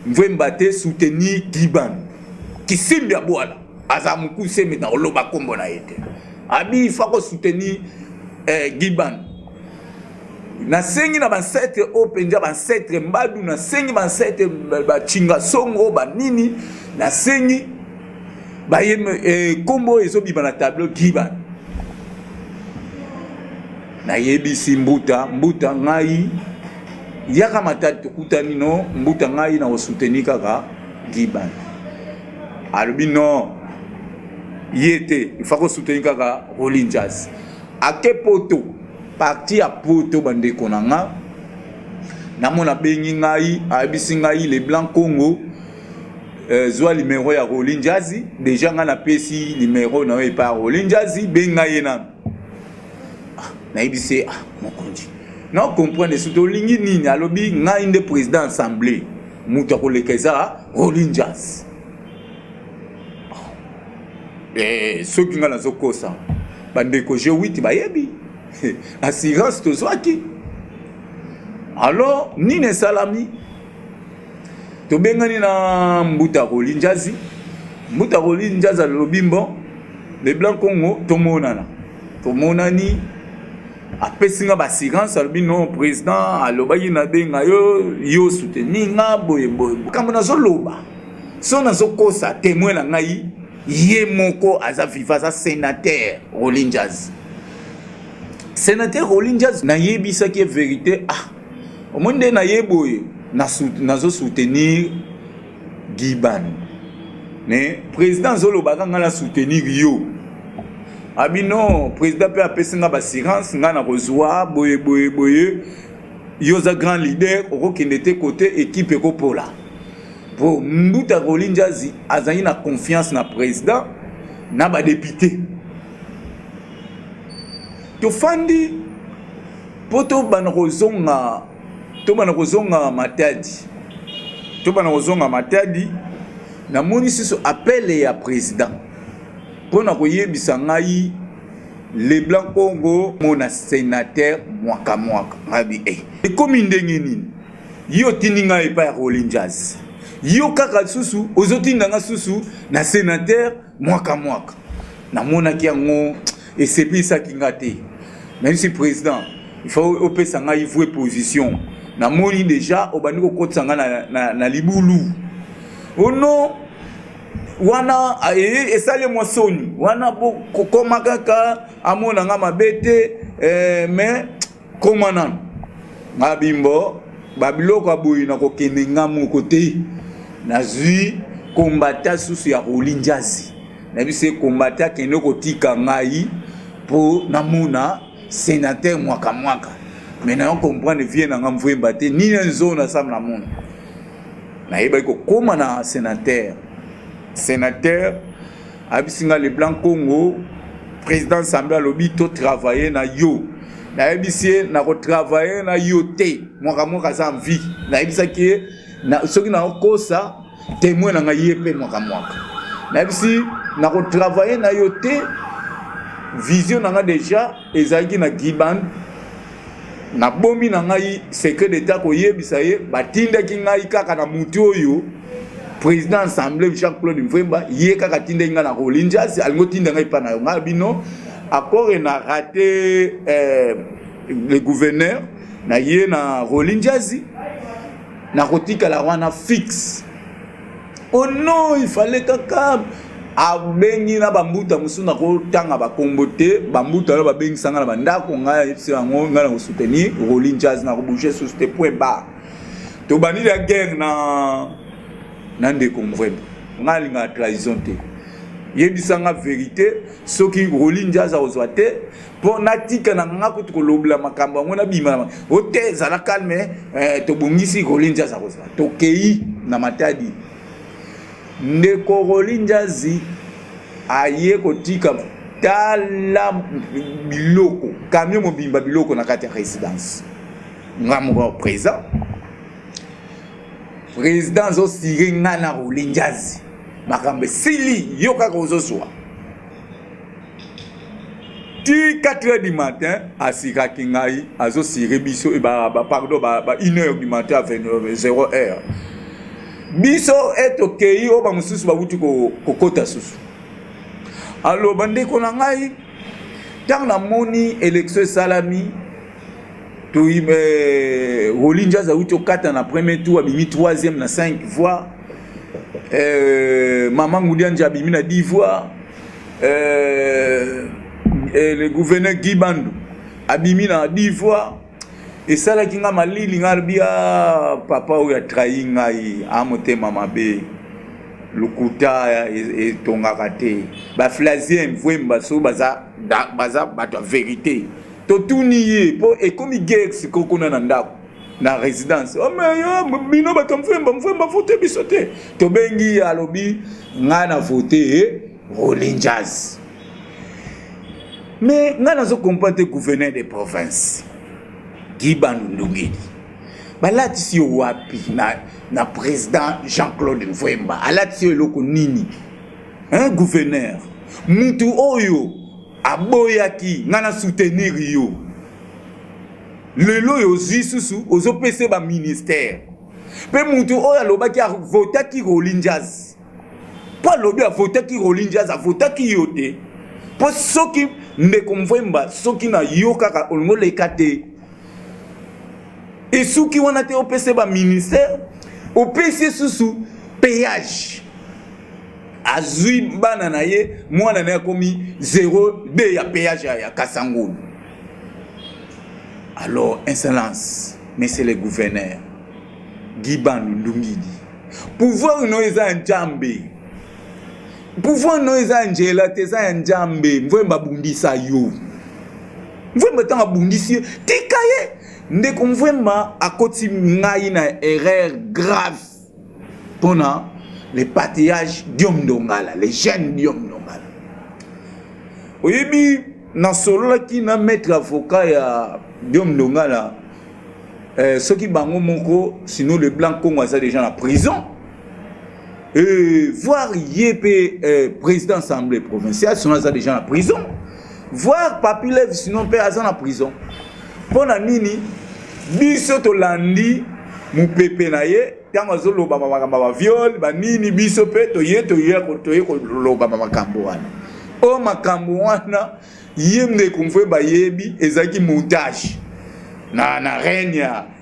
mvembate soutenir Giban qui simbia boala azamuku semi na oloba kombo na ete abi il faut soutenir Giban na sengi na ancêtre openja ancêtre mbadu na sengi ancêtre ba chinga songo ba nini na sengi ba yeme kombo ezobi na tableau Giban na yebisi mbuta ngai yaka matatu kutani no mbuta ngai na soutenir kaka Giban alobi non yete il faut soutenir kaka Rolling Jazz ake poto parti à poto bande konanga na mona bengi ngai abisi ngai les blancs Congo zwa numéro ya Rolling Jazz déjà nga na pesi numéro na we pa Rolling Jazz benga yena na ibise mokonji non comprendre surtout lingi nini alobi ngai nde président assemblée muta ko lekeza Rolling Jazz ceux qui nga na zokosa bande ko je 8 bayebi assurance to zwaki alors nini salami to bengani na mbuta Rolling Jazz lobimbo les blancs Congo tomonani apesinga ba assurance alobi non président alobaki na benga yo soutenir nga boye kambo na zoloba so na zokosa témoin na ngai ye moko aza viva za sénateur Rolling Jazz sénateur Rolling Jazz na yebisa ki vérité au monde na yeboye na zo soutenir Giban mais président zoloba nga na soutenir yo abi non président pe apesinga ba assurance nga na kozwa boye yo za grand leader okokende te côté équipe ko pola pour mbuta Rolling Jazz azali na confiance na président na ba député to fandi poto banakozonga matadi na moni siso appel ya président pona koyebisa ngai les blancs Congo mona sénateur mwaka ngabi ekomi ndenge nini yo tininga epa ya Rolling Jazz yo kaka susu ozotinda nga susu na sénateur mwaka na mona ki yango et c'est plus ça qui ngate même si président il faut opesa nga ivouer position na moni déjà obandi ko kotsanga na libulu ono wana esale mwasoni wana kokoma kaka amona nga mabete mais komana ngabimbo babiloko aboyi na kokende nga moko te nazwi kombata susu ya Rolling Jazz na bise kombata kende kotika ngai po namona sénateur mwaka maintenant on comprend vie na nga mvemba te ni nzona sam na mona na yeba ko koma na sénateur abisinga les blancs Congo président assemblée lobby to travailler na yo na yebisie na ko travailler na yo te mwaka za vie na yebisa ki na soki na kosa témoin na nga yepe mwaka na yebisi na ko travailler na yo te vision na nga déjà ezaki na Giban na bomi na ngai secret d'état ko yebisa ye batinda ki ngai kaka na mutu oyo président assemblée Jean-Claude Mvemba yé kaka tindenga na Rolinjas algo tindenga ipana nga bino accord na raté le gouverneur na yé na Rolinjas na kotika la wana fixe. Oh non, il fallait kaka abengi na bambuta musuna ko tanga ba kombote bambuta na babengi sanga na bandako nga epse ngo nga na soutenir Rolinjas na ko bouger sur ce point bas. To bani la guerre na ndeko Mvemba nga linga trahison te yebisanga vérité soki Rolinjas ozwa te po natika na nga ko to lobla makambo ngona bima o te zala calme to bongisi Rolinjas ozwa to kei na matadi ndeko Rolinjas aye kotika tala biloko camion mobimba biloko na kati ya résidence ngamo présent président zo sirenga na Rolinjas makambe sili yoka kozoswa ti 4h du matin asika kingai azo sire biso e pardon 1h du matin à 0h biso etokei o ba mususu ba buti ko kota susu allo bande ko na ngai tant na moni élection salami to Rolinjas a eu au 4 na premier tour abimi 3e na 5 voix maman Ngoudianja abimi na 10 voix le gouverneur Gibandu abimi na 10 voix et ça la kinga malili ngarbia papa ou ya trahi ngai amotema mabe lukuta et tongakate ba flaziem Mvemba so baza bato vérité to tuniye po et comme gex kokona na ndako na résidence oh mais yo bino bato Mvemba voter bisote to bengi alobi ngana voter Rolinjas mais ngana zo comprendre gouverneur des provinces Gibandu Ndungeli balati si wapi na président Jean-Claude Mvemba alati si loko nini un gouverneur mutu oyo aboyaki ngana soutenir yo lelo yo zisusu ozo pese ba ministère pe mutu oyo alobaki votaki Rolinjas pa lobi a votaki Rolinjas a votaki yote po soki ndeko Mvemba soki na yo kaka olongo lekate et ceux qui ont été au PC ba ministère au PC sous péage azui banana ye mwana na komi 0 B ya péage ya Kasangulu. Alors insolence mais c'est le gouverneur Gibandu Ndungeli pouvoir no eza njambe pouvoir no eza njela teza njambe Mvemba bundisa yo Mvemba tanga bundisi tikaye ndeko Mvemba akoti ngai na erreur grave pona le partage Diom Ndongala les jeunes Diom Ndongala oyebi na solo ki na maître avocat ya Diom Ndongala ceux qui bango moko sinon le blanc Congo ça déjà en prison voir yépé président assemblée provinciale sinon ça déjà en prison voir Papilev sinon père azan en prison pona nini biso to landi mu pepe na ye tango zolo ba viol ba nini biso pe to ye ko loba makambo wana o makambo wana yemne kumfwe ba yebi ezaki montage na reine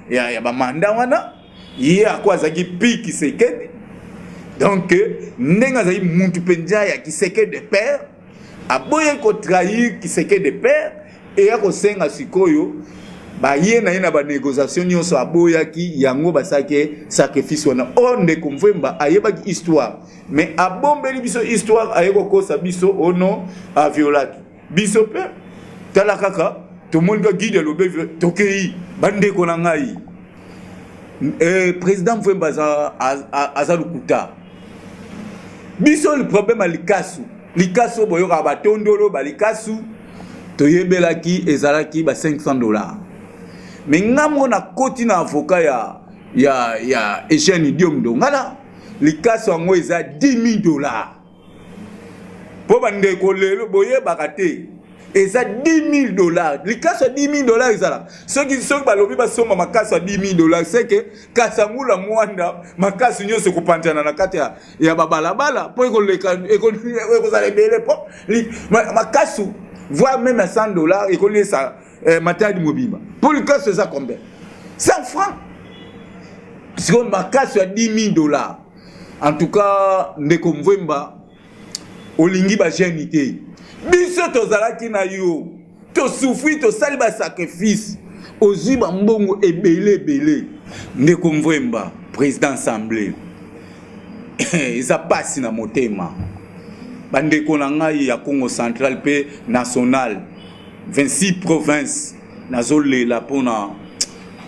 ya ba manda wana ye akwa zaki piki sekedi donc ndenga zaki muntu penja ya kiseke de père aboye ko trahir kiseke de père et ya ko senga sikoyo ba ye na ba négociation nyonso aboyaki yango basake sacrifice wana onde Mvemba ayebaki histoire mais abombeli biso histoire ayeko kosa biso ono a violaki biso pe tala kaka to monde guide lobe tokei bande ko na ngai président Mvemba za lukuta biso le problème likasu boyoka batondolo balikasu to yebelaki ezalaki ba $500 mais ngamo na koti na avocat ya Eugène Diom Ndongala likaso yango eza $10,000 po bande ko lelo boye bakate et ça $10,000. Les cas à $10,000, ils là. Ceux qui sont pas lobby ba soma makasi à $10,000, c'est que kasamula mwanda makasi nyo se kupantana na kati ya babalabala pour que les que ça les belle pour makasi voire même à $100 et que ça matériel mobile. Pour le cas c'est ça combien? 100 francs. Si on makasi à $10,000. En tout cas, ndeko Mvwemba olingi ba jenité. Biso tozalaki na yo. To souffri to sali ba sacrifice. Ozi ba mbongo ebele. Ndeko Mvwemba, président assemblée. Eza pasi na motema. Bandeko na ngai ya Congo central pe national. 26 provinces nazolela pona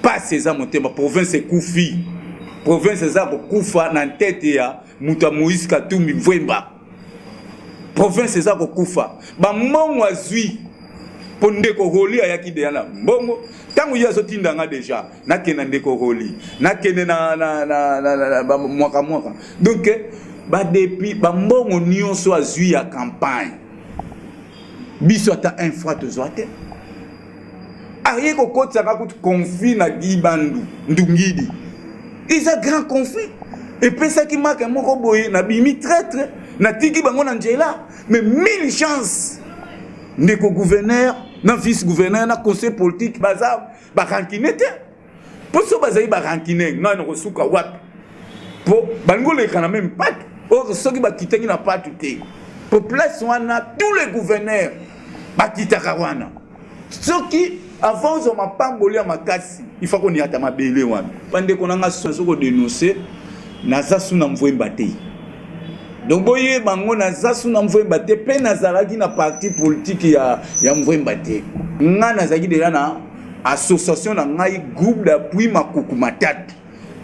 pasi eza motema province ekufi. Province eza kokufa na tete ya muta Moïse Katumbi Mvwemba. Province eza kokufa. Ba mbongo azwi po ndeko roli ayaki deyana mbongo tangu yazo tindanga deja nakena ndeko roli nakene na ba mwaka. Donc ba depuis ba mbongo nyonso azwi ya campagne. Biso ata un fois tozoate. Aye ko kotsa ka kutu conflit na Gibandu Ndungidi. Ils ont grand conflit. Et puis ça qui marque un mot boy na bimi traître na tiki bango na njela mais 1000 chances ndeko gouverneur na vice gouverneur na conseil politique baza ba rankinete pour so baza ba rankine na no suka wapi pour bango le kana même pas or so ki ba kitengi na pas tout population wana tous les gouverneurs ba kitaka wana so ki avant on m'a pas mboli à makasi il faut qu'on y ata mabele wana bande konanga so ko dénoncer na zasu na Mvwemba te donc boye bango na zasu na Mvwemba te pe nazalaki na parti politique ya Mvwemba te nga nazaki déjà na association na ngai groupe d'appui Makuku Matata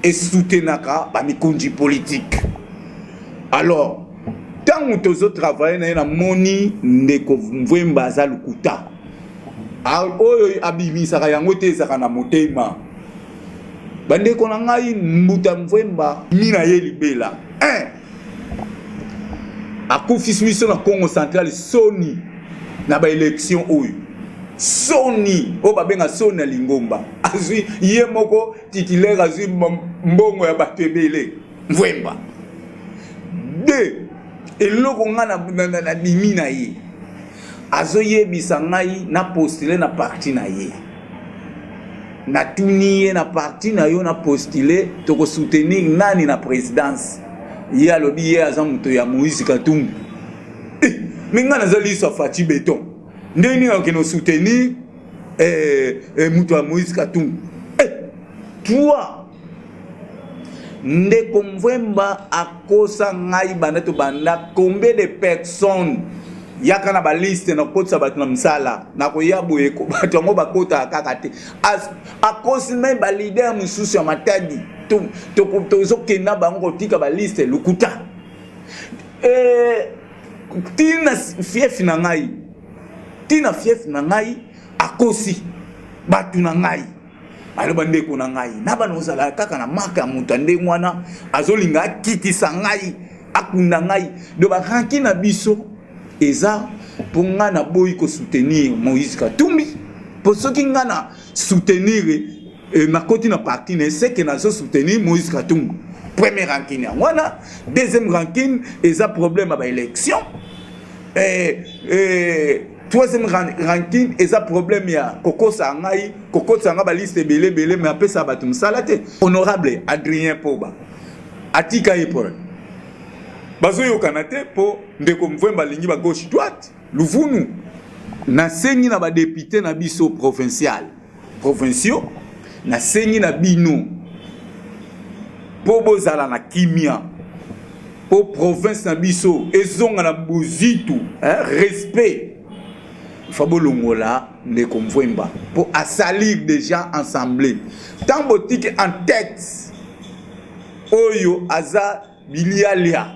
et soutenaka ba mikonji politique alors tant que tozo travailler na moni ndeko Mvwemba za lukuta oyo abimi saka yango te saka na motema bandeko na ngai mbuta Mvwemba mina ye libela akufi miso na Congo central soni na ba élection oyo soni o babenga soni na Lingomba azwi ye moko titulaire azwi mbongo ya batebele Mvwemba de eloko ngana na dimina ye azoye bisangai na postuler na parti na ye na tuniye na parti na yo na postuler to ko soutenir nani na présidence ye alobi ye azamuto ya Moïse Katumbi minga nazali so fati beton ndeni na keno soutenir muto ya Moïse Katumbi toi ndeko Mvwemba akosa ngai banato banda combien de personnes yaka na ba liste na kotsa bat na msala na ko yabo eko batongo bakota kakate akosi même ba leader mususu ya Matadi to zo kena bango tika ba liste lukuta tina fief na ngai akosi batu na ngai aloba ndeko na ngai na bana ozala kaka na maka muta nde mwana azolinga kitisa ngai akunda ngai do ba ranki na biso eza pour nga na boyi ko soutenir Moïse Katumbi pour ceux qui nga na soutenir na koti na parti ne c'est que na so soutenir Moïse Katumbi premier ranking wana deuxième ranking eza problème ba élection troisième ranking eza problème ya kokosa nga ba liste belé mais apesa batum salate honorable Adrien Poba atika epor bazoyo kanate po ndeko Mvwemba lingi ba gauche droite luvunu na sengi na ba député na biso provinciaux na sengi na bino po bozala na kimia po province na biso ezonga na buzitu respect fabolongola ndeko Mvwemba po asalir déjà ensemble tant boutique en tête oyo aza bilialia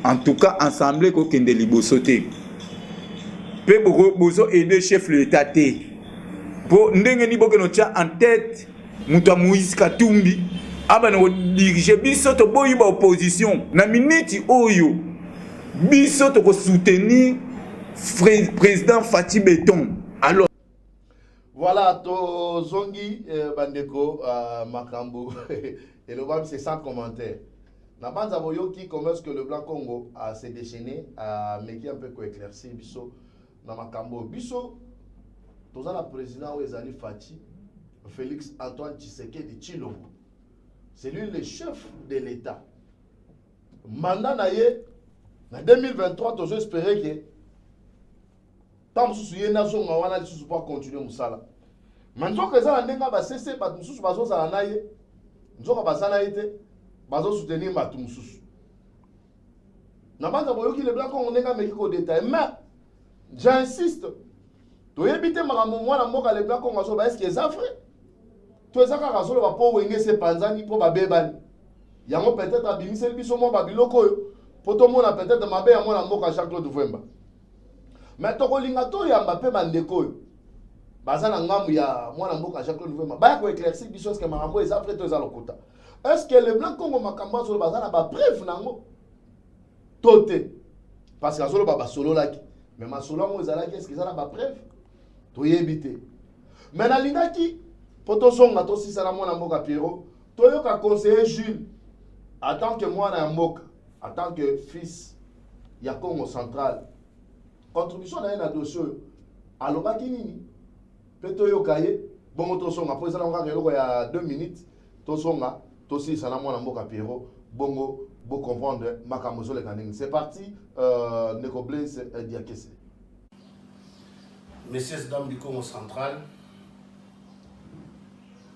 en tout cas ensemble ko kende liboso te pe bozo aider chef l'état te po ndenge ni bokeno tia en tête muta Moïse Katumbi aba no diriger biso to boyi ba opposition na minute oyo biso to ko soutenir président Fatih Béton. Alors, voilà, to zongi bandeko makambo et le bam c'est sans commentaire. Na banza boyoki comment est-ce que le blanc Congo a s'est déchaîné a meki un peu ko éclaircir biso na makambo biso toza la président ou ezali Fatih Félix Antoine Tshisekedi Tshilombo. C'est lui le chef de l'État. Mandat na ye en 2023 tozo espérer que tant sous yé na zonga wana lisusu pour continuer musala. Manzo que ça ndenga ba cessé ba mususu bazo za na ye. Nzoka bazana ite bazo soutenir ba mususu. Na banza boyoki le blanc on ndenga meki ko détail mais j'insiste. To yebite makambo mwana mboka le blanc on zo est-ce que ça vrai? To ezaka razolo ba po wenge se panzani po ba bebani. Yango peut-être abimiseli biso mo ba biloko yo. Poto mona peut-être mabe ya mwana mboka Jean-Claude Vwemba. Mais tokolinga to yamba pe bandeko yo. Bazana ngamu ya mwana mboka Jean-Claude Vwemba. Ba ko éclaircir biso est-ce que makambo eza après to eza lokota. Est-ce que le blanc Congo makambo zo bazana ba preuve nango? Toté. Parce que azolo ba solo laki. Mais ma solo mo ezalaki est-ce que ça na ba preuve? To yebite. Mais na lingaki poto songa to sisa na mwana mboka Pierrot, to yoka conseiller Jules en tant que mwana mboka, en tant que fils ya Congo central. Contribution na dossier alobaki nini? Peto yokaye bongo to songa po ezala ngaka eloko ya 2 minutes to songa to sisa na mwana mboka Pierrot bongo bo comprendre makambo zo le kaningi. C'est parti Neko Blaise Diakese. Messieurs et dames du Congo central,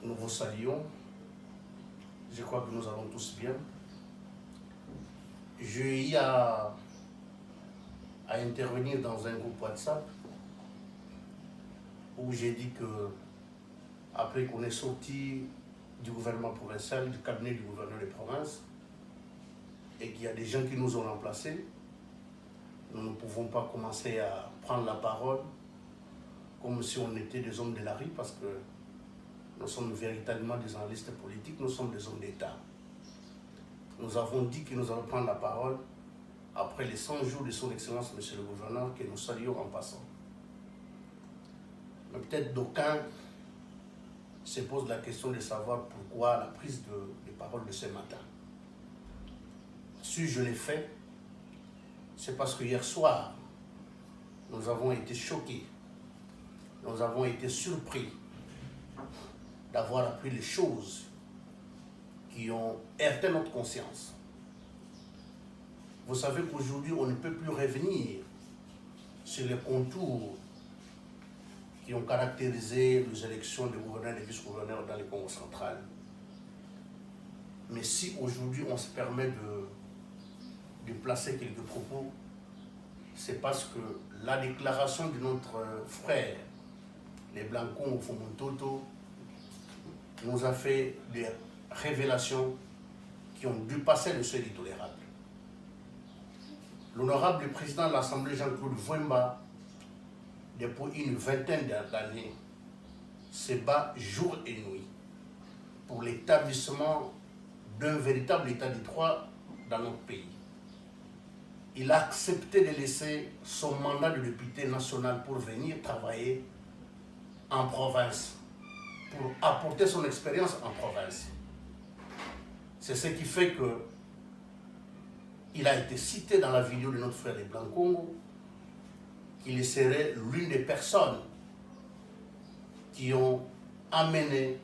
nous vous saluons. Je crois que nous allons tous bien. J'ai eu à intervenir dans un groupe WhatsApp où j'ai dit que après qu'on est sorti du gouvernement provincial, du cabinet du gouverneur de province, et qu'il y a des gens qui nous ont remplacés, nous ne pouvons pas commencer à prendre la parole comme si on était des hommes de la rue, parce que nous sommes véritablement des analystes politiques, nous sommes des hommes d'État. Nous avons dit que nous allons prendre la parole après les 100 jours de son Excellence, Monsieur le Gouverneur, que nous saluons en passant. Mais peut-être d'aucuns se posent la question de savoir pourquoi la prise de parole de ce matin. Si je l'ai fait, c'est parce que hier soir, nous avons été choqués, nous avons été surpris d'avoir appris les choses qui ont heurté notre conscience. Vous savez qu'aujourd'hui, on ne peut plus revenir sur les contours qui ont caractérisé les élections de gouverneurs et de vice-gouverneurs dans le Congo central. Mais si aujourd'hui on se permet de placer quelques propos, c'est parce que la déclaration de notre frère, les Blancons au Fomontoto, nous a fait des révélations qui ont dû passer le seuil intolérable. L'honorable président de l'Assemblée, Jean-Claude Vwemba, depuis une vingtaine d'années, se bat jour et nuit pour l'établissement d'un véritable état de droit dans notre pays. Il a accepté de laisser son mandat de député national pour venir travailler en province, pour apporter son expérience en province. C'est ce qui fait que il a été cité dans la vidéo de notre frère les Blancs Congo qu'il serait l'une des personnes qui ont amené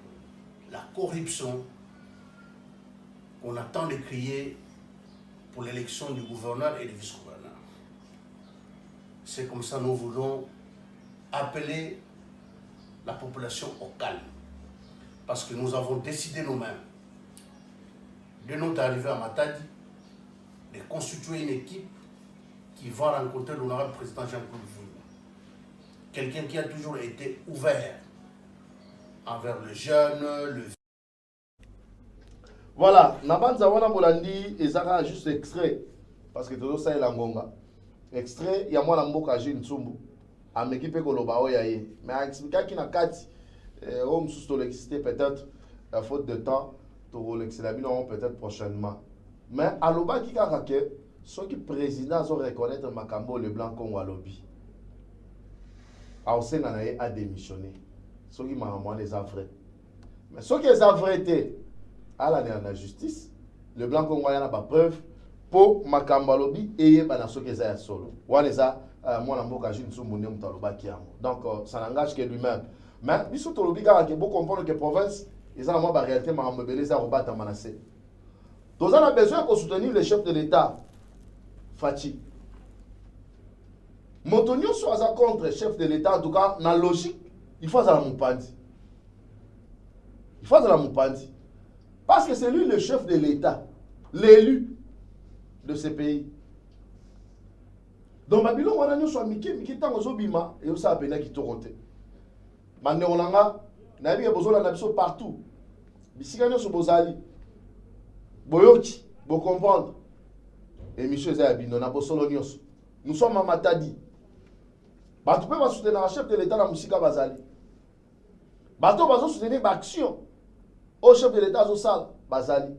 la corruption qu'on attend de crier pour l'élection du gouverneur et du vice-gouverneur. C'est comme ça que nous voulons appeler la population au calme. Parce que nous avons décidé nous-mêmes, de notre arrivée à Matadi, de constituer une équipe qui va rencontrer l'honorable président Jean-Claude Vwemba. Quelqu'un qui a toujours été ouvert envers le jeune, le... Voilà, Nabanza wana bolandi ezaka juste extrait parce que todo ça la ngonga. Extrait ya mwana mboka Jean Tsumbu. Ameki pe koloba oya ye. Mais expliquer ki na kati homme sous l'excité peut-être à faute de temps to l'excellabino peut-être prochainement. Mais aloba ki kaka ke ceux qui président zo reconnaître makambo le blanc Congo alobi. aosenga na ye a démissionné soki makambo wana eza vrai mais soki eza vrai te alanela na justice le blanc congo aya na bapreuve mpo makambo alobi eyebana soki eza ya solo wana eza mwana mboka Jules Ntsumbu nde moto alobaki yango donc ça n'engage que lui-même mais biso tolobi kaka ke bocomprendre que province eza na mwa baréalité makambo ebele eza kobatama na se toza na besoin ya kosoutenir le chef de l'état Fachi moto nyonso aza contre chef de l'état en tout cas na logique il faut azala mopandi parce que c'est lui le chef de l'état l'élu de ce pays donc babilo wana nyonso amiki ntango ozobima eyosala pena kitoko te bandeko na nga nayebi ke bozolanda biso partout bisika nyonso bozali boyoki bocomprendre émission eza ya bino na bosolo nyonso nous sommes à Matadi bato mpe basoutenaka chef de l'état na mosika bazali bato bazosoutenir baaction au chef de l'état azosala bazali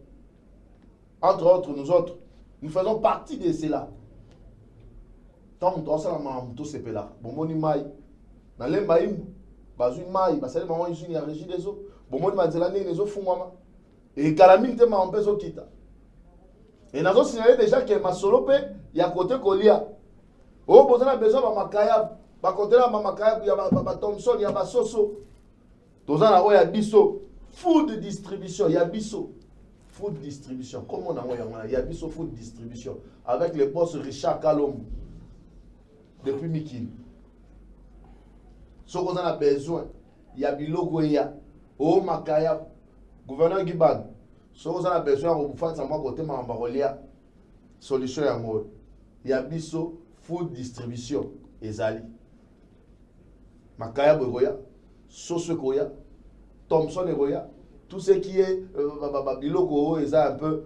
entre autres nous autres nous faisons partie de cela tant moto asala makambo tosepelaka bomoni mai nalemba imbu bazwi mai basali bango usine ya régie des eaux bomoni banzela ndenge ezofungwama ekala mingi te makambo mpe ezokita e nazosignale déjà ke masolo mpe ya kote kolia oyo boza na besoin bamakayabu bakotela bamakayabu ya bathomson ya basoso toza na oyo ya biso food distribution ya biso food distribution comment on a moyen ya biso food distribution avec le boss Richard Kalombo depuis Mikili so qu'on a besoin ya biloko ya o makaya gouverneur Giban so qu'on a besoin de faire ça moi côté mamba relia solution ya ngo ya biso food distribution ezali makaya boya soso koya Thomson Eroya, tout ce qui est biloko eza un peu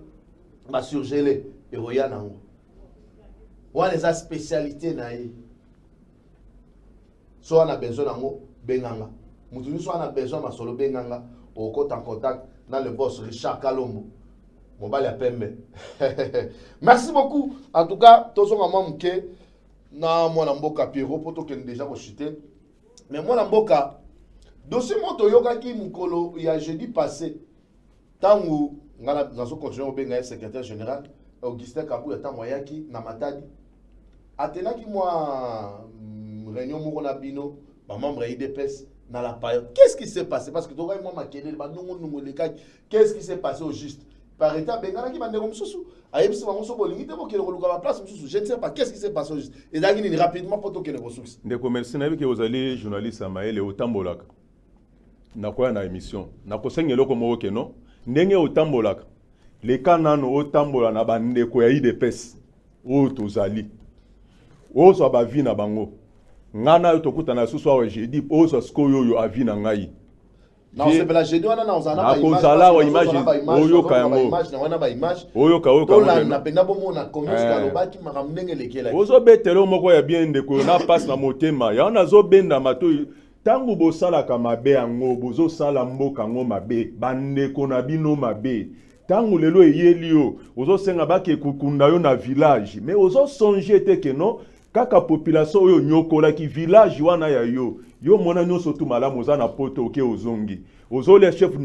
surgelé Eroya nango. Ou les spécialités na ye. So on a besoin nango benganga. Mutu so on a besoin masolo benganga au en contact dans le boss Richard Kalombo. Mon bal ya pembe. Merci beaucoup. En tout cas, tozo ngama mke na mwana mboka Pierrot poto que déjà rechuté. Mais mwana mboka dossier moto yokaki mukolo ya jeudi passé tangu ngala nazo continuer obenga secrétaire général Augustin Kabuya tango yaki na Matadi atenaki moi réunion moko na bino ba membre IDPS na la période qu'est-ce qui s'est passé parce que toka moi makele ba nungu lekaki qu'est-ce qui s'est passé au juste par état benga ki bandeko mususu ayebisi bango so bolingi te bokele koluka ba place mususu je ne sais pas qu'est-ce qui s'est passé au juste et dagi ni rapidement poto kele ressources ndeko merci na biki ozali journaliste Amaele otambolaka nakoya na émission nakosengela eloko moko keno ndenge otambolaka leka nano otambola na bandeko ya IDPS oyo tozali ozo bavi na bango ngana tokutana susu awa jeudi ozo sikoyo oyo avi na ngai na osepela jeudi wana na ozana ba image oyo kayango na wana ba image oyo kawo kawo na penda bomona commerce kalobaki makamnenge lekela ozo betelo moko ya bien ndeko na passe na motema ya na zo benda mato tangu bosalaka mabe yango bozosala mboka ngo mabe bandeko na bino mabe tangu lelo eyeli yo ozosenga bake kukunda yo na village mais ozosonge te ke no kaka population oyo nyokolaki village wana ya yo mona nyonso tu malamu oza na poto oke ozongi ozole chef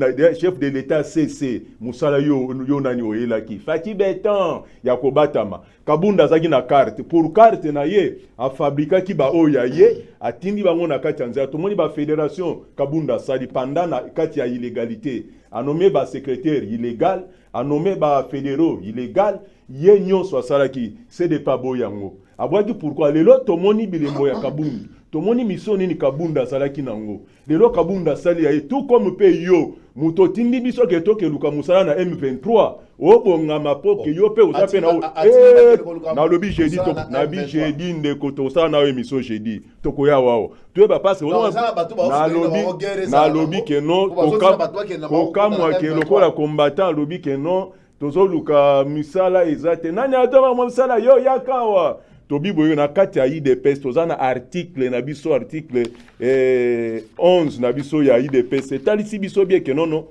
de l'état CC musala yo nani oyelaki Fati Beton ya kobatama Kabunda zaki na carte pour carte na ye a fabrika ki ba oya ye atindi bango na kati ya nzela tomoni ba fédération Kabunda sali pendant na kati ya illégalité a nommé ba secrétaire illégal a nommé ba fédéraux illégal ye nyonso asalaki c'est de pas boyango abwaki pourquoi lelo tomoni bilembo ya Kabunda tomoni misoni ni Kabunda salaki nango lelo Kabunda sali ya tout comme pe yo muto tindi biso ke toke luka musala na M23 obonga mapoke yo pe osape na lobi jeudi to na bi jeudi ndeko to sala na émission jeudi tokoya wao tueba passe na lobi ke no okamwa ke lokola combattant lobi ke no tozoluka misala ezate nani atoma misala yo yakawa tobi boyo na kati ya IDPS tozana article na biso article 11 na biso ya IDPS etalisi biso bien que non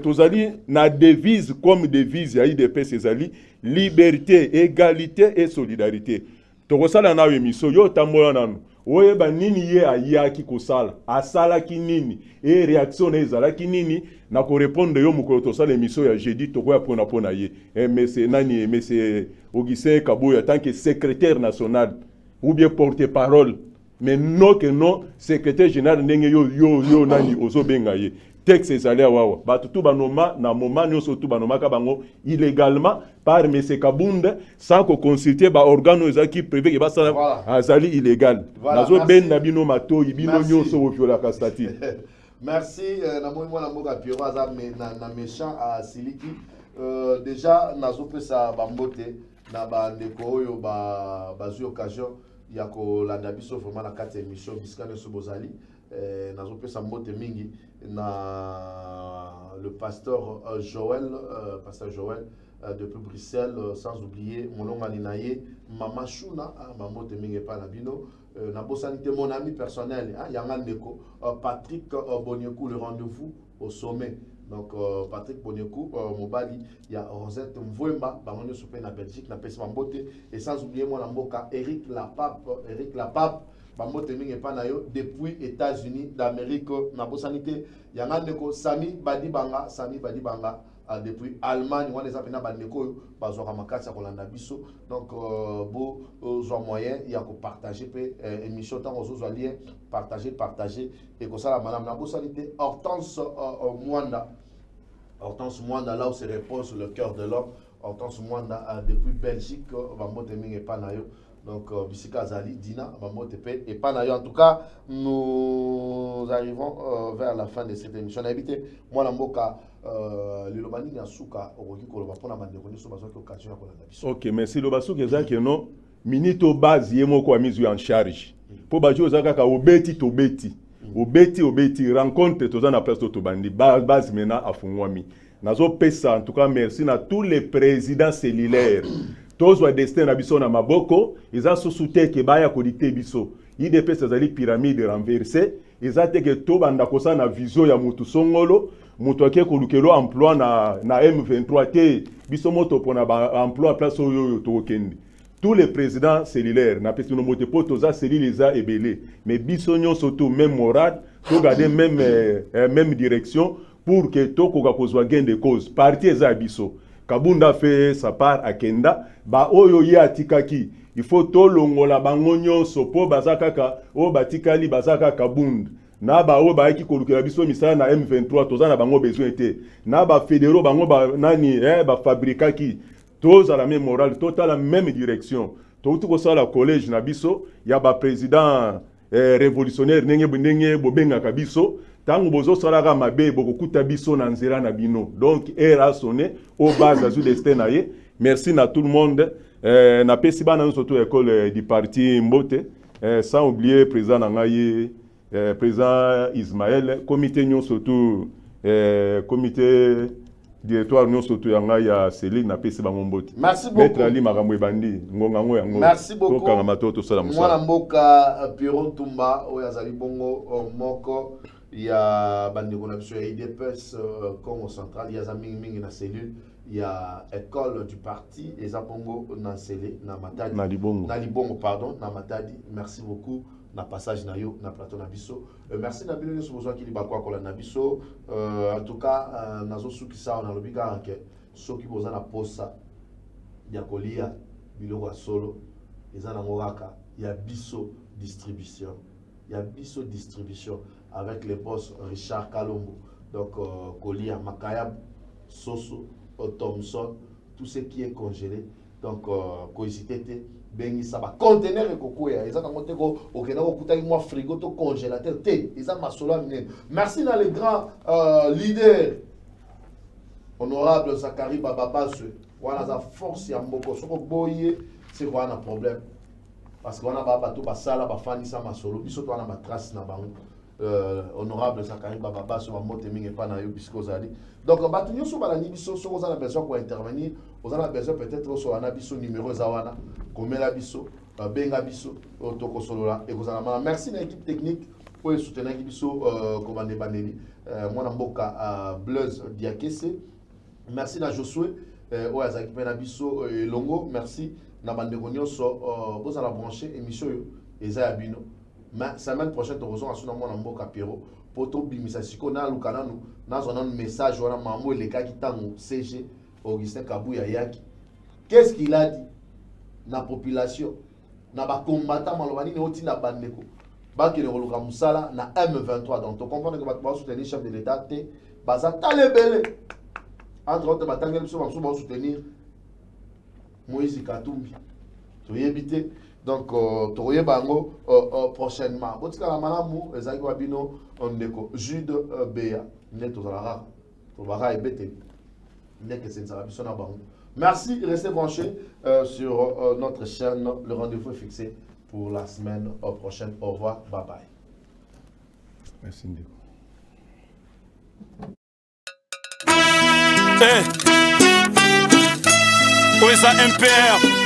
tozali na devise comme devise ya IDPS ezali liberté égalité et solidarité tokosala na émission yo tambola nanu oyeba nini ye ayaki kosala asalaki nini e réaction na ezalaki nini na korépondre yo mokolo tosala émission ya jeudi tokoya mpona ye monsieur nani monsieur Augustin Kaboya tant que secrétaire national ou bien porte-parole mais non que non secrétaire général ndenge yo nani ozobenga ye texte ezali awawa bato tu banoma na moment nyonso tu banomaka bango illégalement par M. Kabunda sans consulter ba organe ezaki privé ke basala azali illégal nazo ben na bino matoyi bino nyonso oviolaka statut. Merci na moi na mboka Pierrot aza na méchant à Siliki déjà nazo pesa bambote na ba ndeko oyo bazui occasion ya kolanda biso vraiment na kati émission biskane so bozali nazo pesa mbote mingi na le pasteur Joël depuis Bruxelles sans oublier Molonga Ninaye Mama Shuna Mamote mingi pa na bino na bosanité mon ami personnel yanga ndeko Patrick Bonyekou le rendez-vous au sommet. Donc Patrick Bonyekou Mobali il y a Rosette Mvwemba bangonyo sope na Belgique na pesa mbote et sans oublier mon amboka Eric Lapape bambote mingi pa na yo depuis États-Unis d'Amérique na bosanité yanga ndeko Sami Badibanga depuis Allemagne on les appelle na bandeko bazwa makati ya kolanda biso donc bo zo moyen ya ko partager pe émission tant aux lien partager et ko sala madame na bosanité Hortense Mwanda là où se repose le cœur de l'homme Hortense Mwanda depuis Belgique bambote mingi pa na yo. Donc, Bissika Zali, Dina, Mamotepe et Panayo. En tout cas, nous arrivons vers la fin de cette émission. On a évité, moi, la Moka, le Lobani, Nasuka, Oroki, Koloba, pour la bande de Koni, sur la occasion à la. Ok, merci. Le Basou, que non, Minito Baz, Yemo, quoi, mis en charge. Pour Bajo, Zaka, Obeti, Obeti, rencontre, tout ça, na place de Bandi, Baz, maintenant, à Fungwami. Nazo Pesa, en tout cas, merci à tous les présidents cellulaires. Tous les destins na biso na maboko, ils ont sous-souté que baya kodite biso. IDP sazali pyramide renversée, ils ont que to banda kosa na vision ya mutu songolo, mutu ake kolukelo emploi na M23 te biso moto pona ba emploi place oyo to kendi. Tous les présidents cellulaires na pesi no mote po toza cellulaire ebele, mais biso nyonso to même morale, to garder même direction pour que to koka kozwa gain de cause. Parti eza biso. Kabunda fait sa part à Kenda, ba oyo ye atikaki. Il faut to longola bango nyonso po bazakaka o batikali bazaka Kabunda. Na ba o ba ki kolukela biso misala na M23 toza na bango besoin te. Na ba fédéraux bango ba nani ba fabrikaki. Toza la même morale, tota la même direction. To ko sala collège na biso, ya ba président révolutionnaire ndenge bobenga kabiso. Tango bozo salaka mabe bokokuta biso na nzela na bino. Donc era sonné au base azu destin na ye. Merci na tout le monde. Na pesi bana surtout école du parti Mbote. Sans oublier président Nangaye, président Ismaël, comité nyon surtout comité directoire nyon surtout Yangaya Céline na pesi bango Mbote. Merci beaucoup. Maître Ali Makamwe Bandi ngonga ngo yango. Merci beaucoup. Ko mato to sala musa. Mwana mboka Pierrot Tumba oyazali bongo moko. Il y a bandeko na biso ya IDPS Congo central, il y a mingi na cellule, il y a école du parti et Zapongo na cellule na Matadi na Libongo pardon na Matadi. Merci beaucoup na passage na yo na plateau na biso. Merci na bino so besoin ki libakwa kola na biso. En tout cas nazo suki sa na lobika ke soki boza na posa ya kolia biloko solo ezana ngoraka ya biso distribution. Il y a biso distribution avec les boss Richard Kalombo, donc Kolia, Makayab, Soso, Thomson, tout ce qui est congelé. Donc, Koisitete, Bengi Saba, conteneur et Kokoya. Ils ont monté au Kenao, Koutaï, moi, frigo, to congélateur, thé. Ils ont masolo. Merci dans les grands leaders. Honorable Zakari Bababase, voilà la force ya Mboko. Soko Boye, c'est quoi un problème? Parce qu'on a bateau basala bafani sa masolo biso to na matrace na bango honorable Zakari Bababa so mote mingi pa na yo bisko zali donc batu nyoso bala ni biso so za na besoin pour intervenir on a besoin peut-être so ana biso numéro za wana komela biso benga biso otoko solola et vous en merci na équipe technique pour soutenir biso commandé Baneli mwana mboka Blaise Diakese merci na Josué oyazaki pe na biso longo merci na bandeko nyonso bozala branché émission yo eza ya bino mais semaine prochaine tozozonga so na mwana mboka Pierrot po tobimisa siko na lukana nu nazona message wana mambo elekaki tango CG Augustin Kabuya yaki. Qu'est-ce qu'il a dit na population na ba combattant maloba nini oti na bandeko bakele koluka musala na M23. Donc tu comprends que ba soutenir chef de l'état te baza talebele entre autres batangel biso ba soutenir Moïse Katumbi to yebite. Donc toye bango prochainement botika la malamu ezaki wabino ondeko Jude Bea neto zala to baka ebete ndeke senza biso na bango. Merci, restez branchés sur notre chaîne. Le rendez-vous est fixé pour la semaine prochaine. Au revoir, bye bye. Merci Ndeko. Où est ça MPR?